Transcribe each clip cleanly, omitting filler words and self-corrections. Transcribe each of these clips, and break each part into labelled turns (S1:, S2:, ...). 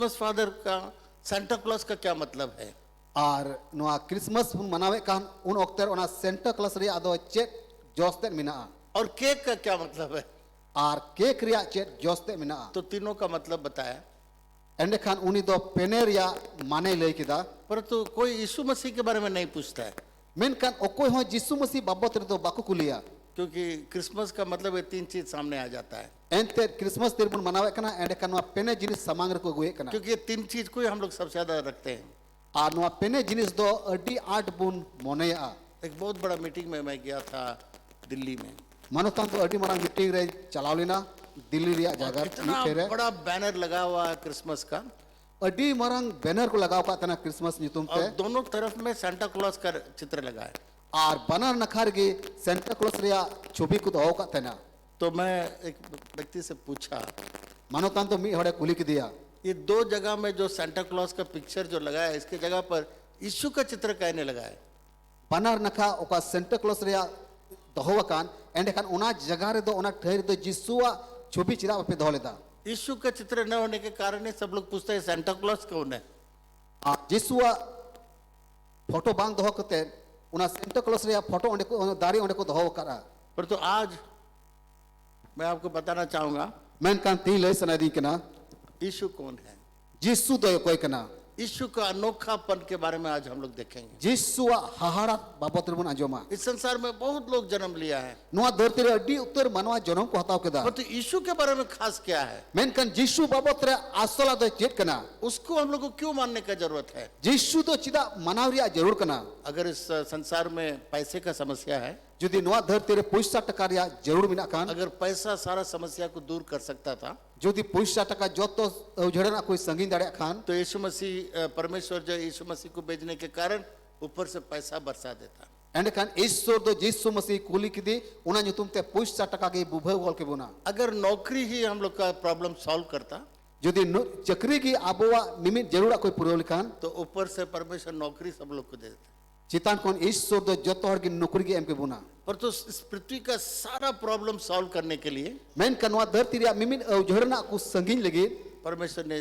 S1: Christmas father का, Santa Claus का क्या मतलब है?
S2: और नोआ क्रिसमस बन मनावे कान उन ओक्तर ओना सेंटा क्लॉज रे आदो चेक जोस्ते मिना
S1: और केक का क्या मतलब है?
S2: और केक रिया चेक जोस्ते मिना
S1: तो तीनों का मतलब बताया,
S2: एंडे खान उनी दो पेने रिया माने लई किदा
S1: परंतु कोई यीशु मसीह के बारे में नहीं पूछता है,
S2: मेन कान ओकोय हो जिसु मसीह बाबत रे दो बाकु कुलिया
S1: क्योंकि क्रिसमस का मतलब ये तीन चीज सामने आ जाता है।
S2: एंते क्रिसमस दिन बन मनावे कना एंडे कान नोआ पेने जिनिस समांग रे को गुए कना
S1: क्योंकि ये तीन चीज को ही हम लोग सबसे ज्यादा रखते हैं।
S2: और नोआ पेने जिनिस दो अड्डी आठ बुन मोनेया
S1: एक बहुत बड़ा मीटिंग में मैं गया था दिल्ली में,
S2: मनोतान तो अड्डी मारा मीटिंग रे चलाव लेना दिल्ली रिया जगह
S1: इतना बड़ा बैनर लगा हुआ है क्रिसमस का,
S2: अड्डी मारंग बैनर को लगाव का तना क्रिसमस नितुम
S1: और
S2: ते
S1: दोनों तरफ में सेंटा क्लॉज का चित्र लगा है।
S2: और बनर नखार गे सेंटा क्लॉज रिया छवि को दो का तना
S1: तो मैं एक व्यक्ति से पूछा,
S2: मनोतान तो मी हड़े कुली की दिया
S1: ये दो जगह में जो सेंटा क्लॉज का पिक्चर जो लगा है, इसके जगह पर यीशु का चित्र कहने लगा है।
S2: बनर नखा ओका सेंटा क्लॉज रिया दो कान एंडे खान उना जगह रे दो उना ठहर दो जिसुआ छवि चिरा पे दो लेदा
S1: यीशु का चित्र न होने के कारण ही सब लोग पूछते हैं सेंटा क्लॉज कौन है।
S2: जिसुआ फोटो बांग दो कते उना सेंटा क्लॉज रिया फोटो ओंडे को दारी ओंडे को दो करा
S1: पर तो आज मैं आपको बताना चाहूंगा
S2: मेन कान ती लय सनादी कना
S1: यीशु कौन है।
S2: जिसु दो कोई कना
S1: यीशु का अनोखापन के बारे में आज हम लोग देखेंगे।
S2: जिसुआ हाहाड़ा बाबत रे बन आजोमा
S1: इस संसार में बहुत लोग जन्म लिया है,
S2: नोआ धरती रे अड्डी उत्तर मनवा जनम को हताव केदा
S1: पर तो यीशु के बारे में खास क्या है,
S2: मेन कान जिसु बाबत रे आसला दो चेत कना
S1: उसको हम लोग को क्यों मानने का जरूरत है?
S2: जिसु तो चिदा मनाव रिया जरूर कना
S1: अगर इस संसार में पैसे का समस्या है,
S2: जुदी नोआ धरती रे पैसा टका रिया जरूर मिना कान
S1: अगर पैसा सारा समस्या को दूर कर सकता था
S2: जुदी पैसा टका जोतो उजड़ना कोई संगीन दाड़े खान
S1: तो यीशु मसीह परमेश्वर जो यीशु मसीह को भेजने के कारण ऊपर से पैसा बरसा देता।
S2: एंड कान ईश्वर दो जिसु मसीह कुली किदी उना नुतुम ते पैसा टका के बुभे गोल के बुना
S1: अगर नौकरी ही हम लोग का प्रॉब्लम सॉल्व करता
S2: जुदी चक्री की आबोवा मिमित जरूर कोई पुरोल कान
S1: तो ऊपर से परमेश्वर नौकरी सब लोग को दे देता।
S2: चितान कोन ईश्वर दो जोतो हर की नौकरी के एम के बुना
S1: पर तो इस पृथ्वी का सारा प्रॉब्लम सॉल्व करने के लिए
S2: मेन कनवा धरती रिया मिमित उजड़ना को संगीन लगी
S1: परमेश्वर ने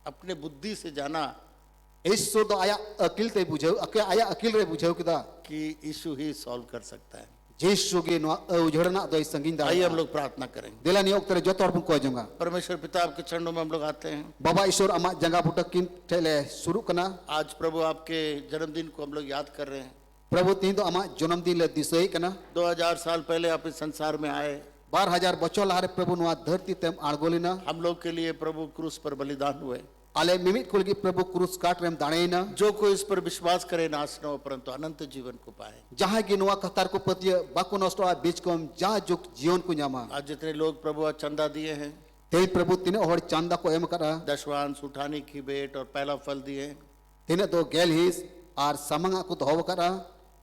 S1: अपने बुद्धि से जाना
S2: ईश्वर दो आया अकिल ते बुझाओ आया अकिल रे बुझाओ किदा
S1: कि यीशु ही सॉल्व कर सकता है।
S2: जिसु के उजड़ना दो संगीन दाड़े
S1: आइए हम लोग प्रार्थना करेंगे।
S2: दिला नियोग तेरे जोतो हर को जंगा
S1: परमेश्वर पिता आपके चरणों में हम लोग आते हैं।
S2: बाबा ईश्वर अमा जंगा फुटक किन ठेले शुरू करना
S1: आज प्रभु आपके जन्मदिन को हम लोग याद कर रहे हैं।
S2: प्रभु तीन तो अमा जन्मदिन ले दिसई कना
S1: 2000 साल पहले आप इस संसार में आए,
S2: 12,000 बच्चों लारे प्रभु नुआ धरती तेम आड़गोलिना
S1: हम लोग के लिए प्रभु क्रूस पर बलिदान हुए।
S2: आले मिमित कुल की प्रभु क्रूस काट रेम दाणेना
S1: जो कोई इस पर विश्वास करे नाश न हो परंतु अनंत जीवन को पाए।
S2: जहां की नुआ कतार को पतिय बाको नष्टो आ बीच को जहां जुक जीवन को न्यामा
S1: आज जितने लोग प्रभु आज चंदा दिए हैं,
S2: ते प्रभु तिने और चांदा को एम करा
S1: दशवांश उठाने की भेंट और पहला फल दिए,
S2: तिने दो गेल हिस और समंगा को धोव करा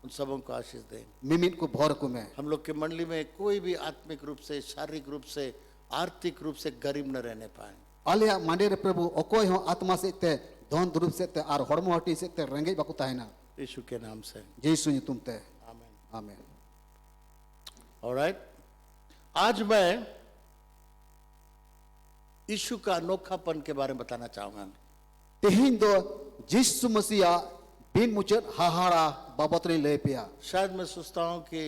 S1: उन सबों को आशीष दें।
S2: मिमित को भोर को में
S1: हम लोग के मंडली में कोई भी आत्मिक रूप से, शारीरिक रूप से, आर्थिक रूप से गरीब न रहने पाए।
S2: आलिया मांडे रे प्रभु ओकोय हो आत्मा से ते धन द्रुप से ते और हड़मो हटी से ते रंगे बाको ताहेना
S1: यीशु के नाम से
S2: यीशु नि तुम ते
S1: आमीन।
S2: आमीन।
S1: ऑलराइट, आज मैं यीशु का अनोखापन के बारे में बताना चाहूंगा।
S2: तेहिन दो जिसु मसीहा बिन मुचत हाहाड़ा बाबत रे ले पिया
S1: शायद मैं सोचता हूं कि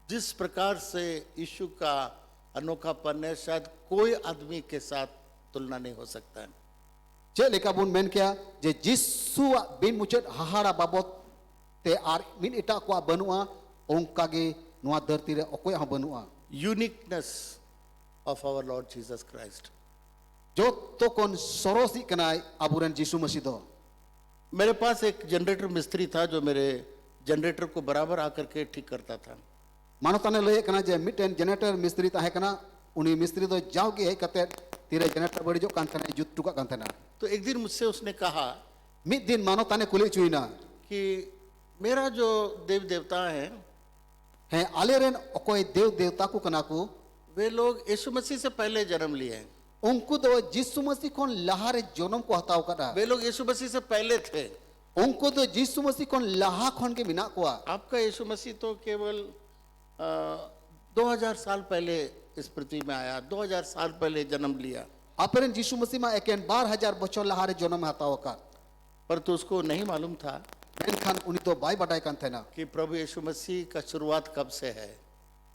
S1: जिस प्रकार से यीशु का अनोखापन है शायद कोई आदमी के साथ तुलना नहीं हो सकता है।
S2: चे लेका बुन मेन क्या जे जिसु बिन मुचत हाहाड़ा बाबत ते आर मिन इटा को बनुआ ओंका गे नुआ धरती रे ओकोय हा बनुआ
S1: uniqueness of our Lord Jesus Christ
S2: जो तो कोन सरोसी कनाय अबुरन जिसु मसीह दो।
S1: मेरे पास एक जनरेटर मिस्त्री था जो मेरे जनरेटर को बराबर आकर के ठीक करता था।
S2: मानो तने लय कना जे मिटेन जनरेटर मिस्त्री ताहे कना उनी मिस्त्री दो जाओगे हे कते तीरे जनरेटर बड़ी जो कान तने जुत टुका कान तना
S1: तो एक दिन मुझसे उसने कहा
S2: मिद दिन मानो तने कुले चुइना
S1: कि मेरा जो देव देवता है
S2: आले रेन ओकोय देव देवता को कना को
S1: वे लोग यीशु मसीह से पहले जन्म लिए हैं।
S2: उनको दो जिसु मसीह कोन लहारे जन्म को हताव करा
S1: वे लोग यीशु मसीह से पहले थे।
S2: उनको तो जिसु मसीह कोन लहा खोन के बिना को
S1: आपका यीशु मसीह तो केवल 2000 साल पहले इस पृथ्वी में आया, 2000 साल पहले जन्म लिया।
S2: Aperen Jisu Masih ma eken 2000 bocor lahare jonam hataw ka.
S1: परंतु उसको नहीं मालूम था
S2: Menkhan uni to bai badai kan thena.
S1: कि प्रभु यीशु मसीह का शुरुआत कब से है।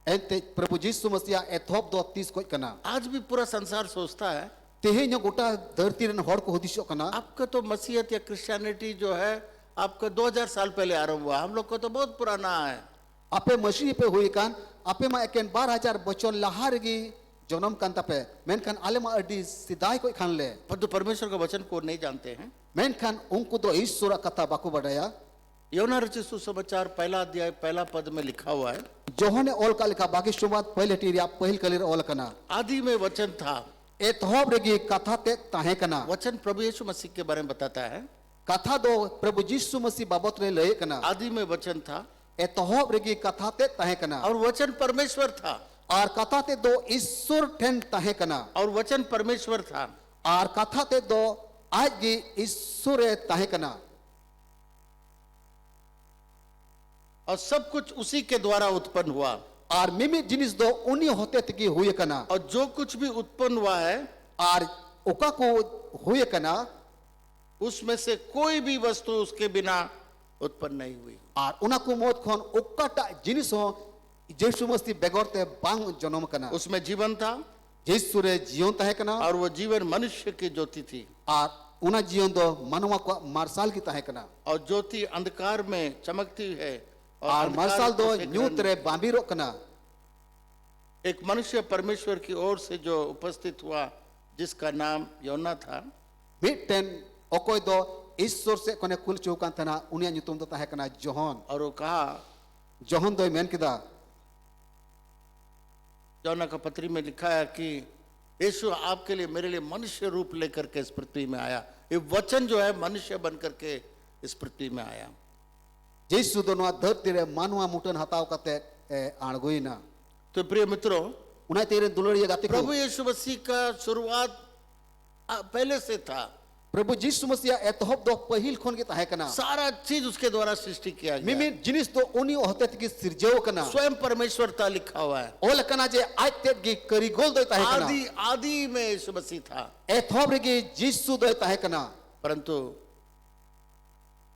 S2: Ente Prabhu Jisu Masih ethop do 30 koi kana.
S1: आज भी पूरा संसार सोचता है
S2: Tehenya gota dharti ren hor ko hodisok kana.
S1: आपका तो मसीहत या क्रिश्चियनिटी जो है आपका 2000 साल पहले आरंभ हुआ, हम लोग को तो बहुत पुराना है।
S2: Ape Masih pe hui kan. Ape ma eken 2000 bocor lahare gi jonam kan tape. Menkhan ale ma adi sidai koi khan le.
S1: परंतु परमेश्वर का वचन को नहीं जानते हैं।
S2: Menkhan unku do Ishura kata baku badaya.
S1: यूहन्ना रचित सुसमाचार पहला अध्याय पहला पद में लिखा हुआ है,
S2: Johone ol ka lika bagi shumat pahile tiria pahil kalir ol kana.
S1: आदि में वचन था।
S2: Ethop regi katha te tahe kana.
S1: वचन प्रभु यीशु मसीह के बारे में बताता है।
S2: Katha do Prabhu Jisu Masih babot re lay kana.
S1: आदि में वचन था
S2: Ethop regi katha te tahe kana.
S1: और वचन परमेश्वर था
S2: Ar katha te do Ishur ten tahe kana.
S1: और वचन परमेश्वर था
S2: Ar katha te do aji Ishure tahe kana.
S1: और सब कुछ उसी के द्वारा उत्पन्न हुआ
S2: Ar mimi jinis do uni hote tegi huye kana.
S1: और जो कुछ भी उत्पन्न हुआ है
S2: Ar oka ko huye kana.
S1: उसमें से कोई भी वस्तु उसके बिना उत्पन्न नहीं हुई।
S2: Ar una ko mot khon okata jinis ho Jisu Masih begor te bang jonom kana.
S1: उसमें जीवन था
S2: Jisu re jion tahe kana.
S1: और वो जीवन मनुष्य की ज्योति थी
S2: Ar una jion do manwa ko marsal ki tahe kana.
S1: और ज्योति अंधकार में चमकती है और
S2: Ar
S1: अंधकार
S2: marsal do
S1: उसे ग्रहण-
S2: nyut re bambiro kana.
S1: एक मनुष्य परमेश्वर की ओर से जो उपस्थित हुआ जिसका नाम योना था,
S2: Mitten okoy do Ishur se kone kul choukan thana unia nyutum do tahe kana Johon.
S1: और वो कहा,
S2: Johon do men kida.
S1: योना का पत्री में लिखा है कि यीशु आपके लिए मेरे लिए मनुष्य रूप लेकर के इस पृथ्वी में आया। ये वचन जो है मनुष्य बन करके इस पृथ्वी में आया।
S2: Jisu do noa dharti re manwa mutan hataw kate aણgoina.
S1: तो प्रिय मित्रों,
S2: Unai tere duluriya gati
S1: प्रभु
S2: ko.
S1: यीशु मसीह का शुरुआत पहले से था।
S2: Prabhu Jisu Masih ethop do pahil khon ki tahe kana.
S1: सारा चीज उसके द्वारा सृष्टि किया गया।
S2: Mimi jinis do uni hote tegi sirjeo kana.
S1: स्वयं परमेश्वरता लिखा हुआ है।
S2: Ol kana je aitet gi karigol do tahe kana.
S1: आदि आदि में यीशु मसीह था,
S2: Ethop regi Jisu do tahe kana.
S1: परंतु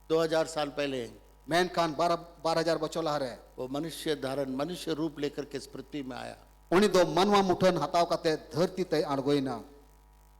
S1: 2000 साल पहले
S2: Men kan 12,000 bocor lahare.
S1: वो मनुष्य धारण मनुष्य रूप लेकर के इस पृथ्वी में आया,
S2: Uni do manwa mutan hataw kate dharti te aणgoina.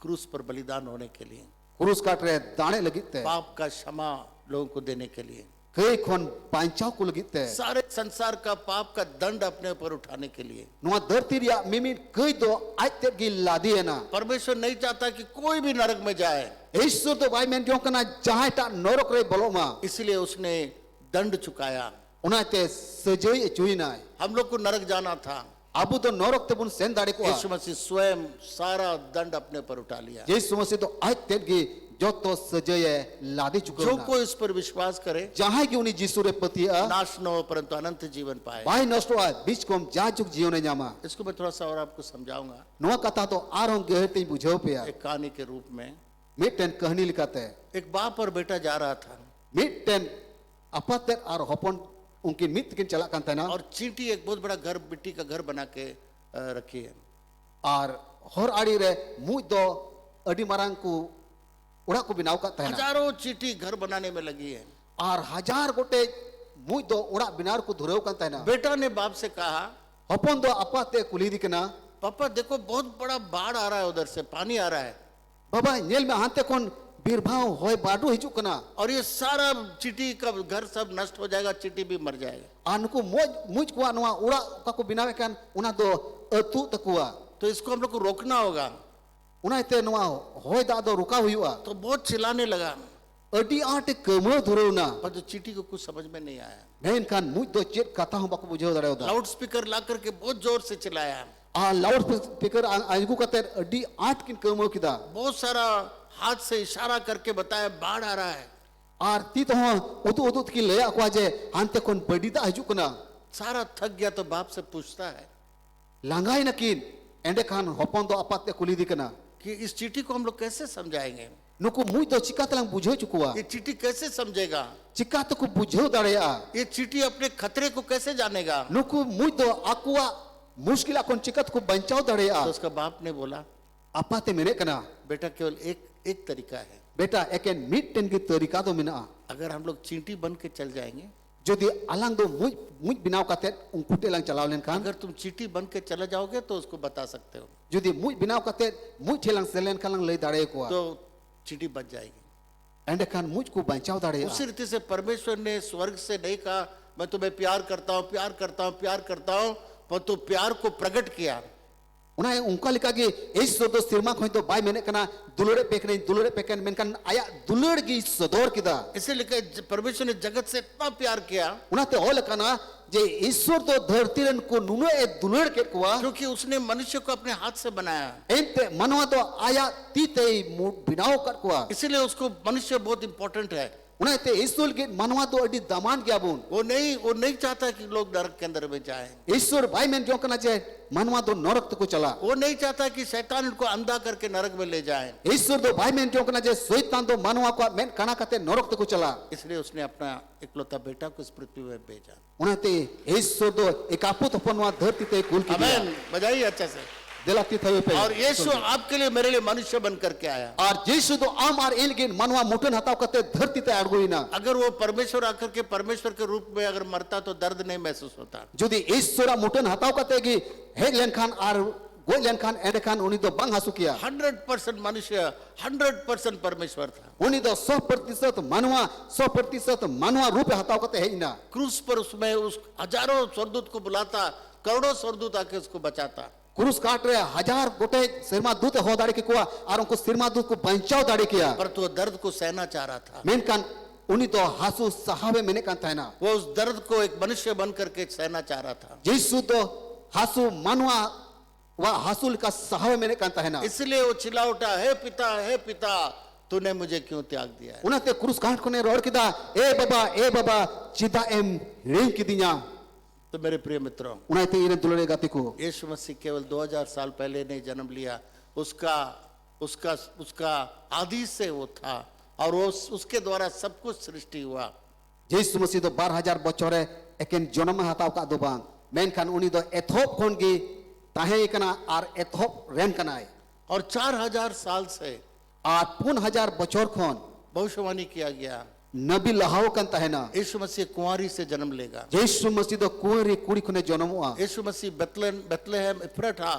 S1: क्रूस पर बलिदान होने के लिए,
S2: Kurus katre dane lagit te.
S1: पाप का क्षमा लोगों को देने के लिए,
S2: Kei khon panchaw ko lagit te.
S1: सारे संसार का पाप का दंड अपने ऊपर उठाने के लिए।
S2: Noa dharti ria mimi kei do aitet gi ladiena.
S1: परमेश्वर नहीं चाहता कि कोई भी नरक में जाए,
S2: Ishur do bai men jong kana jahai ta norok re boloma.
S1: इसलिए उसने दंड चुकाया।
S2: Unai te sejoi chuinai.
S1: हम लोग को नरक जाना था,
S2: Abu do norok te bun sen dare ko.
S1: यीशु मसीह स्वयं सारा दंड अपने पर उठा लिया।
S2: Jisu Masih do aitet gi joto sejoi ladi
S1: जो
S2: chukona.
S1: कोई इस पर विश्वास करे
S2: Jahai gi uni Jisu re patia.
S1: नाश न हो परंतु अनंत जीवन पाए।
S2: Bai nosto a bich kom jajuk jione nyama.
S1: इसको मैं थोड़ा सा और आपको समझाऊंगा
S2: Noa kata to arong gehte bujhau pe.
S1: एक कहानी के रूप में।
S2: Mitten kahani likate.
S1: एक बाप और बेटा जा रहा था
S2: Mitten apatet ar hopon unkin mit kin chalak kan thana.
S1: और चींटी एक बहुत बड़ा घर मिट्टी का घर बना के रखी है।
S2: Ar hor adi re muj do adi marang ku urak ku binaw kat thana.
S1: हजारों चींटी घर बनाने में लगी है।
S2: Ar hajar gote muj do urak binar ku dhureu kan thana.
S1: बेटा ने बाप से कहा,
S2: Hopon do apate kuli dikena.
S1: पापा देखो बहुत बड़ा बाढ़ आ रहा है, उधर से पानी आ रहा है
S2: Baba nyel me hante kon birbhaw hoy badu hijuk kana.
S1: और ये सारा चींटी का घर सब नष्ट हो जाएगा, चींटी भी मर जाएगा।
S2: Anuku muj ku anwa urak ka ku binaw kan una do atu takua.
S1: तो इसको हम लोग को रोकना होगा।
S2: Una ite noa hoy da do ruka huyua.
S1: तो बहुत चिल्लाने लगा,
S2: Adi ate kemo dhureu na.
S1: पर जो चींटी को कुछ समझ में नहीं आया।
S2: Menkan muj do chet kata hom baku bujhau dareu da.
S1: Loud speaker ला करके बहुत जोर से चिल्लाया,
S2: Loud speaker agu kate adi art kin kemo kida.
S1: बहुत सारा हाथ से इशारा करके बताया बाढ़ आ रहा है।
S2: Arti to udu udu ki leya ko aje ante kon badi da hijuk kana.
S1: सारा थक गया तो बाप से पूछता है
S2: Langai nakin ende kan hopon do apate kuli dikana.
S1: कि इस चींटी को हम लोग कैसे समझाएंगे,
S2: Nuku muj do chikat lang bujhau chukua.
S1: ये चींटी कैसे समझेगा,
S2: Chikat ku bujhau dareya.
S1: ये चींटी अपने खतरे को कैसे जानेगा।
S2: Nuku muj do akua muskil akon chikat ku banchau
S1: तो
S2: dareya.
S1: उसका बाप ने बोला,
S2: apate menek kana
S1: बेटा केवल एक तरीका है।
S2: beta eken mitten gi tarika do mena
S1: अगर हम लोग चींटी बन के चल जाएंगे,
S2: jodi alang do muj binaw katet ungku te lang chalaw len kan
S1: अगर तुम चींटी बन के चले जाओगे तो उसको बता सकते हो,
S2: jodi muj binaw katet muj thelang selen kalang lay dare ko
S1: तो चींटी बच जाएगी।
S2: ende kan muj ku banchaw dare
S1: उसी रीति से परमेश्वर ने स्वर्ग से नहीं कहा मैं तुम्हें प्यार करता हूँ, प्यार करता हूँ, प्यार करता हूँ, पर तो प्यार को प्रकट किया।
S2: una ungka lika gi eiso do sirma khoi to bai menek kana dulure peken menkan aya dulur gi sodor kida
S1: इसलिए परमेश्वर ने जगत से इतना प्यार किया
S2: una te ol kana je ईश्वर तो धरती रन को नुनो ए दुलड़ के कुआ
S1: क्योंकि उसने मनुष्य को अपने हाथ से बनाया,
S2: एंते मनवा तो आया तीते बिनाव कर कुआ
S1: इसीलिए उसको मनुष्य बहुत इंपॉर्टेंट है।
S2: उन्हें ते ईश्वर के मनवा तो अडी दमान क्या बुन
S1: वो नहीं चाहता कि लोग नरक के अंदर में जाएं।
S2: ईश्वर भाई में जो करना चाहे मनवा तो नरक को चला
S1: वो नहीं चाहता कि शैतान उनको अंधा करके नरक में ले जाए,
S2: ईश्वर तो भाई में जो करना चाहे शैतान तो मनवा को में कना करते नरक को चला
S1: इसलिए उसने अपना इकलौता बेटा को इस पृथ्वी में भेजा।
S2: उन्हें ते ईश्वर तो एक आपुत अपनवा धरती ते कुल की दिया
S1: आमीन, बजाइए अच्छा से।
S2: दिलाती थे पे
S1: और यीशु आपके लिए मेरे लिए मनुष्य बन करके आया।
S2: और यीशु तो आम और इनके मनवा मुठन हटाव करते धरती ते अड़गोई ना
S1: अगर वो परमेश्वर आकर के परमेश्वर के रूप में अगर मरता तो दर्द नहीं महसूस होता।
S2: जुदी ईश्वर मुठन हटाव करते कि हे लेनखान और गोय लेनखान एंडखान उन्हीं तो बंग हसु किया
S1: 100% मनुष्य 100% परमेश्वर था।
S2: उन्हीं तो 100% मनवा 100% मनवा रूप हटाव करते है ना
S1: क्रूस पर उसमें उस हजारों स्वर्गदूत को बुलाता, करोड़ों स्वर्गदूत आके उसको बचाता,
S2: क्रूस काट रहे हजार गोटे सिरमा दूत हो दाड़ी के कुआ और उनको सिरमा दूत को बंचाव दाड़ी किया
S1: पर तो दर्द को सहना चाह रहा था।
S2: मेनकान उन्हीं तो हासु सहावे मैंने कहता है ना
S1: वो उस दर्द को एक मनुष्य बन करके सहना चाह रहा था,
S2: यीशु तो हासु मनवा व हासुल का सहावे मैंने कहता है ना
S1: इसलिए वो चिल्ला उठा, हे पिता तूने मुझे क्यों त्याग दिया है।
S2: उन्हें ते क्रूस काट को ने रोड किदा ए बाबा चिदा एम रेंग की दिया
S1: तो मेरे प्रिय मित्रों,
S2: उन्हें ते इन्हें दुलड़े गाती को
S1: यीशु मसीह केवल 2000 साल पहले नहीं जन्म लिया, उसका आदि से वो था और वो उसके द्वारा सब कुछ सृष्टि हुआ।
S2: यीशु मसीह तो 12,000 बछरे एकेन जन्म हताव का दो बांग मेनखान उन्हीं तो एथोप खोन की ताहे कना और एथोप रेन कनाए
S1: और 4000 साल से
S2: और 5,000 बछर खोन
S1: भविष्यवाणी किया गया
S2: नबी लहाव कंता है ना
S1: यीशु मसीह कुंवारी से जन्म लेगा।
S2: यीशु मसीह तो कुंवरी कुड़ी खुने जन्म हुआ
S1: यीशु मसीह बेतलेहम इफ्राटा,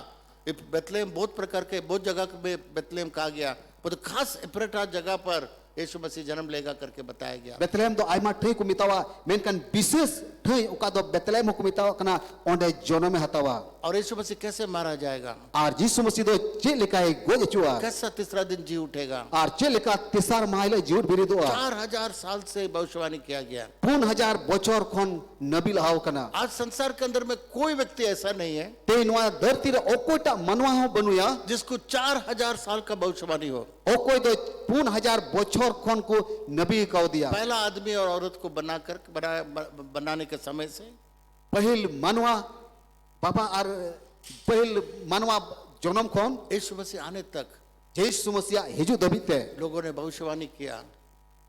S1: बेतलेहम बहुत प्रकार के बहुत जगह में बेतलेहम कहा गया, पर तो खास इफ्राटा जगह पर यीशु मसीह जन्म लेगा करके बताया गया।
S2: बेतलेहम तो आयमा ठई को मितावा मेनकान विशेष ठई उका दो बेतलेहम को मितावा कना ओंडे जन्म में हतावा
S1: और यीशु मसीह कैसे मारा जाएगा,
S2: और यीशु मसीह तो चे लिखा है गोज चुआ
S1: कैसा तीसरा दिन जी उठेगा,
S2: और चे लिखा तिसार माइले जीव बिरिदो
S1: 4000 साल से भविष्यवाणी किया गया।
S2: 5,000 बछर खोन नबी लहाव कना
S1: आज संसार के अंदर में कोई व्यक्ति ऐसा नहीं है
S2: ते नवा धरती रे ओकोटा मनवा हो बनुया
S1: जिसको 4000 साल का भविष्यवाणी हो।
S2: ओकोय तो 5,000 बछर खोन को नबी कह दिया
S1: पहला आदमी और औरत को बनाने के समय से
S2: पहिल मनवा बाबा और पहिल मनवा जन्म खोन
S1: यीशु मसीह आने तक
S2: यीशु मसीह हिजु दबिते
S1: लोगों ने भविष्यवाणी किया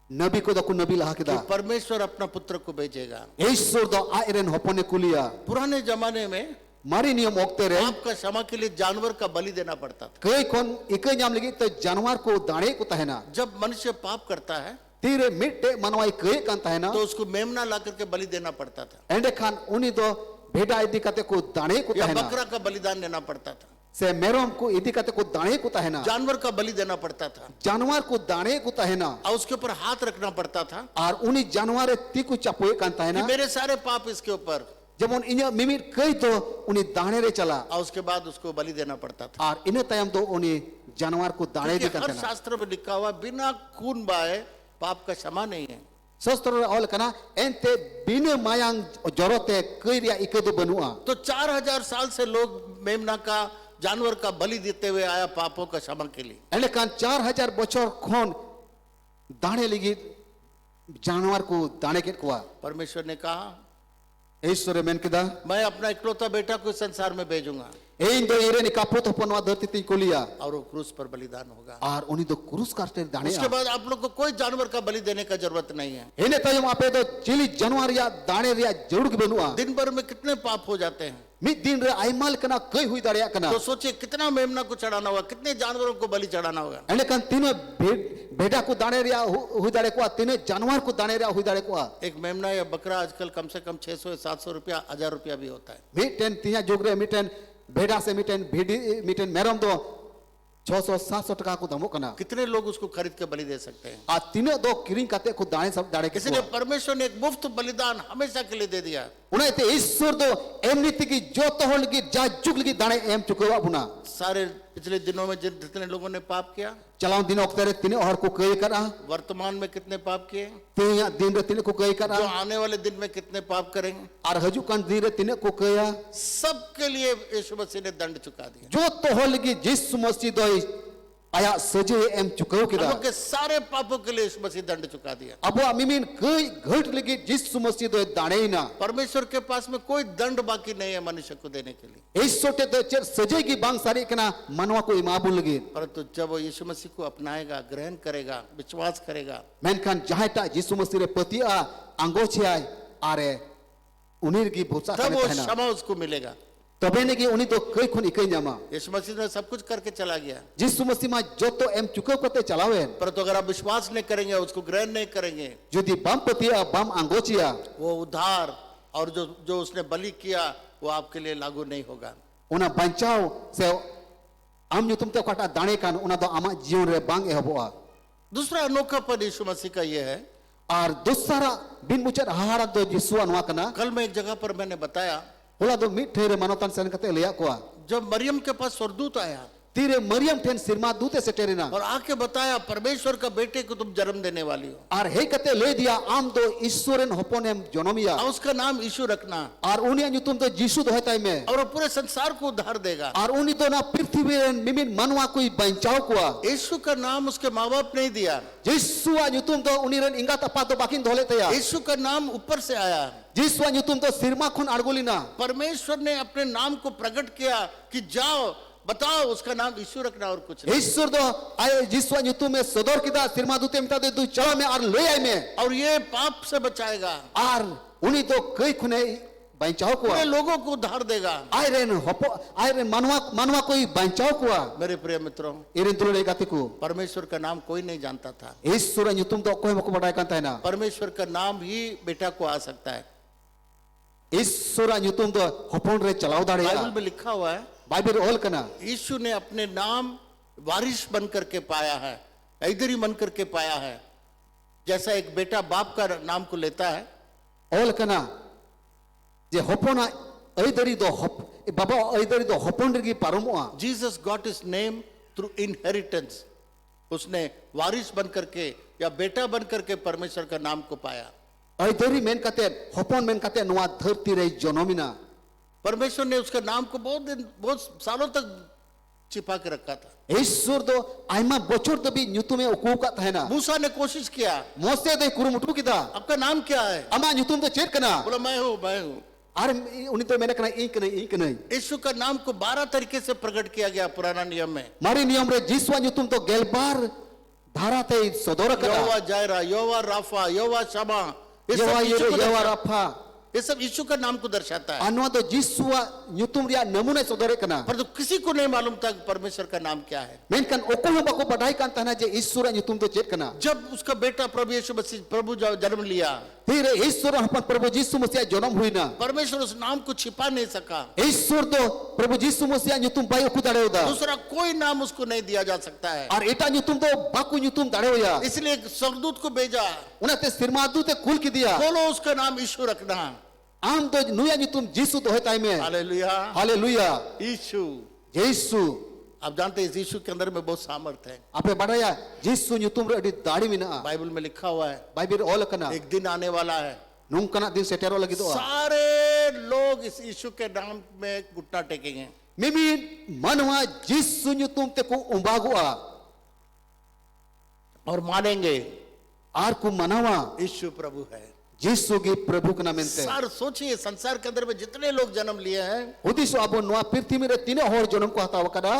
S2: नबी को दको नबी लहा
S1: कि
S2: किदा
S1: परमेश्वर अपना पुत्र को भेजेगा।
S2: ईश्वर दो आयरन होपने कुलिया
S1: पुराने जमाने में
S2: मारी नियम ओकते रे
S1: पाप का क्षमा के लिए जानवर का बलि देना पड़ता था।
S2: कई कोन इके नाम लगी तो जानवर को दाणे को तहना
S1: जब मनुष्य पाप करता है
S2: तीरे मिट्टे मनवाई कई कांता है ना
S1: तो उसको मेमना ला करके बलि देना पड़ता था
S2: एंडे खान उन्हीं तो भेड़ा इदी कते को दाणे को
S1: या
S2: तहना
S1: बकरा का बलिदान देना पड़ता था,
S2: से मेरोम को इदी कते को दाणे को तहना
S1: जानवर का बलि देना पड़ता था
S2: जानवर को दाणे को तहना
S1: और उसके ऊपर हाथ रखना पड़ता था
S2: और उन्हीं जानवर ती को चपोए कांता है
S1: कि
S2: ना
S1: मेरे सारे पाप इसके ऊपर,
S2: जब उन इन्हें मिमिर कई तो उन्हीं दाणे रे चला
S1: और उसके बाद उसको बलि देना पड़ता था।
S2: और इन्हें तयम तो उन्हीं जानवर को दाणे दी
S1: क्योंकि हर
S2: कांता है
S1: शास्त्र में लिखा हुआ बिना खून बहाए पाप का क्षमा नहीं है।
S2: शस्त्र ऑल कना एंते बिने मायांग जरोते कई रिया इके तो बनुआ
S1: तो 4000 साल से लोग मेमना का जानवर का बलि देते हुए आया पापों का क्षमा के लिए।
S2: एंडे कान 4,000 बछर खोन दाणे लगी जानवर को दाणे के कुआ
S1: परमेश्वर ने कहा
S2: ईश्वर मेन किदा
S1: मैं अपना इकलौता बेटा को इस संसार में भेजूंगा
S2: ᱤᱧ ᱫᱚ ᱤᱧᱨᱮᱱ ᱠᱟᱯᱩᱛ ᱦᱚᱯᱚᱱ ᱱᱚᱣᱟ ᱫᱷᱟᱹᱨᱛᱤ ᱛᱤᱧ ᱠᱩᱞᱤᱭᱟ
S1: और वो क्रूस पर बलिदान होगा।
S2: ᱟᱨ ᱩᱱᱤ ᱫᱚ ᱠᱨᱩᱥ ᱠᱟᱨᱛᱮ
S1: उसके
S2: ᱫᱟᱲᱮᱭᱟᱜᱼᱟ
S1: बाद आप लोग को कोई जानवर का बलि देने का जरूरत नहीं है।
S2: ᱤᱱᱟᱹ ᱛᱟᱭᱚᱢ ᱟᱯᱮ ᱫᱚ ᱪᱤᱞᱤ ᱡᱟᱱᱣᱟᱨ ᱨᱮᱭᱟᱜ ᱫᱟᱲᱮ ᱨᱮᱭᱟᱜ ᱡᱟᱹᱨᱩᱲ ᱜᱮ ᱵᱟᱹᱱᱩᱜᱼᱟ
S1: दिन भर में कितने पाप हो जाते हैं,
S2: ᱢᱤᱫ ᱫᱤᱱ ᱨᱮ ᱟᱭᱢᱟ ᱞᱮᱠᱟᱱᱟᱜ ᱠᱟᱹᱭ ᱦᱩᱭ ᱫᱟᱲᱮᱭᱟᱜ ᱠᱟᱱᱟ
S1: तो सोचिए कितना मेमना को चढ़ाना होगा, कितने जानवरों को बलि चढ़ाना होगा।
S2: ᱮᱸᱰᱮᱠᱷᱟᱱ ᱛᱤᱱᱟᱹᱜ ᱵᱷᱮᱰᱟ ᱠᱚ ᱫᱟᱲᱮ ᱨᱮᱭᱟᱜ ᱦᱩᱭ ᱫᱟᱲᱮ ᱠᱚᱣᱟ ᱛᱤᱱᱟᱹᱜ ᱡᱟᱱᱣᱟᱨ ᱠᱚ ᱫᱟᱲᱮ रहा हुई दाड़े को
S1: एक मेमना या बकरा आजकल कम से कम 600-700 रुपया, 1000 रुपया भी होता है।
S2: मिटेन तिया जुग रे मिटेन भेड़ा से मिटेन भेड़ी मिटेन मेरम दो 600-700 टका को दामो कना
S1: कितने लोग उसको खरीद के बलि दे सकते हैं।
S2: आ तीन दो किरिंग काते को दाणे सब दाड़े के
S1: इसलिए परमेश्वर ने एक मुफ्त बलिदान हमेशा के लिए दे दिया।
S2: उनाते ईश्वर दो एमनी तिकी जो तो होल की जा जुग लगी दाणे एम चुकवा बुना
S1: सारे पिछले दिनों में जितने लोगों ने पाप किया,
S2: चलाओ दिन ओक्तरे तिने और को कई करा
S1: वर्तमान में कितने पाप किए,
S2: तिया दिन रे तिने को कई करा
S1: जो आने वाले दिन में कितने पाप करेंगे,
S2: और हजू कान दिन रे तिने को कया
S1: सबके लिए यीशु मसीह ने दंड चुका दिया।
S2: जो तो होल की जिस मसीह दो आया सजे एम चुकाओ के
S1: हम लोग के सारे पापों के लिए यीशु मसीह दंड चुका दिया।
S2: अब मिमीन कई घट लगी जिस मसीह दो दाणे ना
S1: परमेश्वर के पास में कोई दंड बाकी नहीं है मनुष्य को देने के लिए।
S2: इस सोटे तो चर सजे की बांग सारी कना मनवा को इमाबुल लगी
S1: परंतु जब वो यीशु मसीह को अपनाएगा, ग्रहण करेगा, विश्वास करेगा,
S2: मेनखान जहाटा जिसु मसीह रे पतिया अंगोछिया आरे उनीर की भूसा
S1: तब वो
S2: करे ना
S1: क्षमा उसको मिलेगा।
S2: तबे ने की उनी तो कई खुन इकई जामा
S1: यीशु मसीह ने सब कुछ करके चला गया,
S2: जिसु मसीह मा जो तो एम चुको कते चलावे
S1: परंतु अगर आप विश्वास नहीं करेंगे, उसको ग्रहण नहीं करेंगे,
S2: यदि बम पतिया बम अंगोछिया
S1: वो उद्धार और जो उसने बलि किया वो आपके लिए लागू नहीं होगा।
S2: उना बंचाओ से आम नुतुम ते काटा दाणे कान उना दो आमा जीवन रे बांग एहबोआ।
S1: दूसरा अनोखापन यीशु मसीह का ये है,
S2: और दूसरा बिन मुचर हाहारा दो जिसु अनवा कना
S1: कल मैं एक जगह पर मैंने बताया,
S2: होला दो मिट ठेरे मानवतान सेन कते लिया कोआ
S1: जब मरियम के पास स्वर्गदूत आया
S2: तीरे मरियम ठेन सिरमा दूते से टेरेना
S1: और आके बताया परमेश्वर का बेटे को तुम जन्म देने वाली हो
S2: और हे कते ले दिया आम दो ईश्वरन होपोनेम जन्मिया
S1: और उसका नाम यीशु रखना
S2: और उनिया नुतुम तो जीसु दो हेताई में
S1: और वो पूरे संसार को उद्धार देगा।
S2: और उनी तो ना पृथ्वी रे मिमिन मनवा कोई बंचाओ कोआ
S1: यीशु का नाम उसके माँ बाप नहीं दिया,
S2: जीसुआ नुतुम तो उनीरन इंगा तपा तो बाकिन धोले तया
S1: यीशु का नाम ऊपर से आया।
S2: जीसुआ नुतुम तो सिरमा खुन अड़गुलिना
S1: परमेश्वर ने अपने नाम को प्रकट किया कि जाओ बताओ उसका नाम यीशु रखना और कुछ नहीं।
S2: ईश्वर दो आए जीसुआ नुतुम में सदर किदा सिरमा दूते मिटा दे दु चला में और ले आई में
S1: और ये पाप से बचाएगा,
S2: और उनी तो कई खुने बंचाओ कोआ
S1: पूरे लोगों को उद्धार देगा।
S2: आयरन होपो आयरन मनवा मनवा कोई बंचाओ कोआ
S1: मेरे प्रिय मित्रों,
S2: इरिन दुलरे गाते को
S1: परमेश्वर का नाम कोई नहीं जानता था,
S2: ईश्वर नुतुम तो कोई मको बड़ाई कांता है ना
S1: परमेश्वर का नाम ही बेटा को आ सकता है।
S2: ईश्वर नुतुम तो होपोन रे चलाओ दाड़े
S1: बाइबल में लिखा हुआ है,
S2: बाइबल ओल कना
S1: यीशु ने अपने नाम वारिस बन करके पाया है, ऐदरी बन करके पाया है। जैसा एक बेटा बाप का नाम को लेता है,
S2: ओल कना जे होपोना ऐदरी दो होप बाबा ऐदरी दो होपोन रे की पारमोआ
S1: Jesus got his name through inheritance. उसने वारिस बन करके या बेटा बन करके परमेश्वर का नाम को पाया।
S2: ऐदरी मेन काते होपोन मेन काते नोआ धरती रे जन्मिना
S1: परमेश्वर ने उसका नाम को बहुत सालों तक छिपा के रखा था।
S2: ईश्वर दो आइमा बचोर तो भी नुतुम में उकू का था ना
S1: मूसा ने कोशिश किया,
S2: मोसे दे कुरुमुटु किदा
S1: आपका नाम क्या है?
S2: अमा नुतुम तो चेक कना
S1: बोला मैं हूँ।
S2: और उनी तो मैंने कना इंक नहीं
S1: यीशु का नाम को 12 तरीके से प्रकट किया गया पुराना नियम में।
S2: मारी नियम रे जिसवा नुतुम तो गेलबार धारा ते सदोर कना
S1: यहोवा जायरा, यहोवा राफा, यहोवा शमा,
S2: यहोवा राफा
S1: ये सब यीशु का नाम को दर्शाता है।
S2: अनवा तो जिसवा नुतुम रिया नमूने सदोरे कना
S1: पर तो किसी को नहीं मालूम था कि परमेश्वर का नाम क्या है।
S2: मेनकन ओको हम बको बढ़ाई कान तना जे ईश्वर नुतुम तो चेक कना
S1: जब उसका बेटा प्रभु यीशु मसीह प्रभु जन्म लिया,
S2: फिर ईश्वर अपन प्रभु यीशु मसीह जन्म हुई ना
S1: परमेश्वर उस नाम को छिपा नहीं सका।
S2: ईश्वर तो प्रभु यीशु मसीह नुतुम पाई ओकु दाड़े होदा
S1: दूसरा कोई नाम उसको नहीं दिया जा सकता है।
S2: और एटा नुतुम तो बाकु नुतुम दाड़े होया
S1: इसलिए एक स्वर्गदूत को भेजा,
S2: उनाते सिरमादू ते कुल की दिया
S1: बोलो उसका नाम यीशु रखना।
S2: आम तो नुया नुतुम जीसु तो होता है में
S1: हालेलुया,
S2: हालेलुया
S1: यीशु।
S2: यीशु
S1: आप जानते हैं इस यीशु के अंदर में बहुत सामर्थ है।
S2: आपे बढ़ाया जीसु नुतुम रे दाढ़ी में ना
S1: बाइबल में लिखा हुआ है,
S2: बाइबल ओल कना
S1: एक दिन आने वाला है
S2: नुंकना दिन सेटेरो लगी तो
S1: सारे लोग इस यीशु के नाम में घुटना टेकेंगे।
S2: मिमी मनवा जीसु नुतुम ते को उंबागुआ
S1: और मानेंगे
S2: आर को मनावा
S1: यीशु प्रभु है।
S2: Yesu gi Prabhu kana mente.
S1: Sir सोचिए संसार के अंदर में जितने लोग जन्म लिए हैं,
S2: Hudis abo noa pirthimi re tine hor jonam ko hataw kada.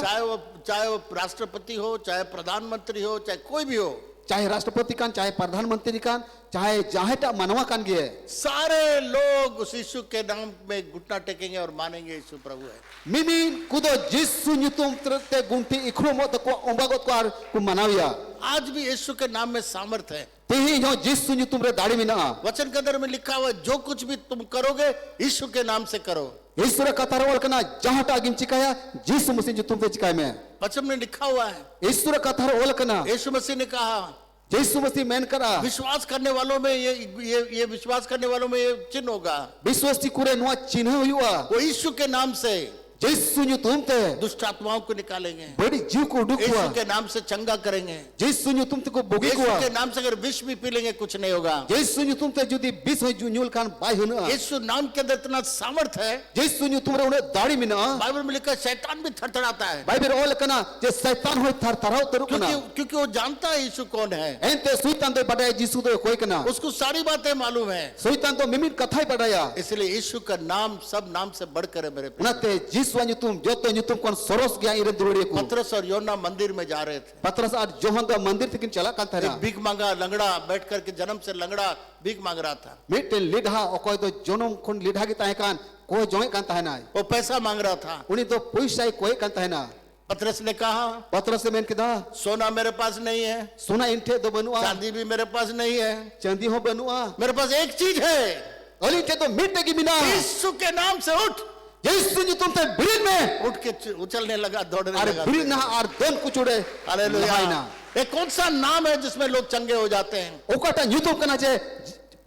S1: चाहे वो राष्ट्रपति हो, चाहे प्रधानमंत्री हो, चाहे कोई भी हो,
S2: चाहे राष्ट्रपति कान, चाहे प्रधानमंत्री कान, चाहे जाहेटा मनवा कान गे.
S1: सारे लोग उस यीशु के नाम में घुटना टेकेंगे और मानेंगे यीशु प्रभु है।
S2: Mimin kudo Yesu nyutum te gunti ikhromo to ko ombagot ko ar ku manawya.
S1: आज भी यीशु के नाम में सामर्थ है।
S2: Tehi ho Yesu nyutum re dadi mina.
S1: वचन के अंदर में लिखा हुआ है, जो कुछ भी तुम करोगे यीशु के नाम से करो।
S2: Yesu re kata rawal kana jahata agim cikaya Yesu mesti nyutum te cikai me.
S1: वचन में लिखा हुआ है,
S2: Yesu re kata rawal kana
S1: यीशु मसीह ने कहा,
S2: Yesu mesti men kara.
S1: विश्वास करने वालों में ये विश्वास करने वालों में ये चिन्ह होगा,
S2: Biswasti kure noa chinha huyua.
S1: वो यीशु के नाम से
S2: Yesu nyutum te
S1: दुष्ट आत्माओं को निकालेंगे,
S2: badi jiu ko
S1: यीशु
S2: dukwa.
S1: के नाम से चंगा करेंगे,
S2: Yesu nyutum te ko bogi
S1: यीशु के
S2: kwa.
S1: नाम से अगर विष भी पी लेंगे कुछ नहीं होगा।
S2: Yesu nyutum te judi bis hoy nyul kan bai huna.
S1: यीशु नाम के अंदर इतना सामर्थ है,
S2: Yesu nyutum re une dadi mina.
S1: Bible में लिखा है शैतान भी थरथराता है,
S2: Bible ol kana je setan hoy thar tharau teruk kana.
S1: क्योंकि वो जानता है यीशु कौन है,
S2: Ente suitan do badai Yesu do koi kana.
S1: उसको सारी बातें मालूम है,
S2: Suitan do mimin kathai badaya.
S1: इसलिए यीशु का नाम सब नाम से बढ़कर है मेरे प्रिय।
S2: Unate Yesu nyutum joto nyutum kon soros gya ire durure ku.
S1: पतरस और योना मंदिर में जा रहे थे,
S2: Patras ar Johan do mandir tikin chala kan
S1: एक
S2: thara.
S1: भीख मांगा लंगड़ा बैठ करके जन्म से लंगड़ा भीख मांग रहा था,
S2: Mitten lidha okoy do jonom kon lidha gi tahe kan ko joy kan tahena.
S1: वो पैसा मांग रहा था।
S2: Uni do puisai koi kan tahena.
S1: पतरस ने कहा,
S2: Patras se men kida
S1: सोना मेरे पास नहीं है,
S2: suna inte do banua.
S1: चांदी भी मेरे पास नहीं है,
S2: Chandi ho banua.
S1: मेरे पास एक चीज है,
S2: Oli te do mitte gi mina.
S1: यीशु के नाम से उठ।
S2: Yesu nyutum te birin me.
S1: उठ के उछलने लगा, दौड़ने
S2: Are
S1: लगा।
S2: birin na ar don kuchude.
S1: Hallelujah.
S2: Lahaina.
S1: ये कौन सा नाम है जिसमें लोग चंगे हो जाते हैं?
S2: Okata nyutum kana je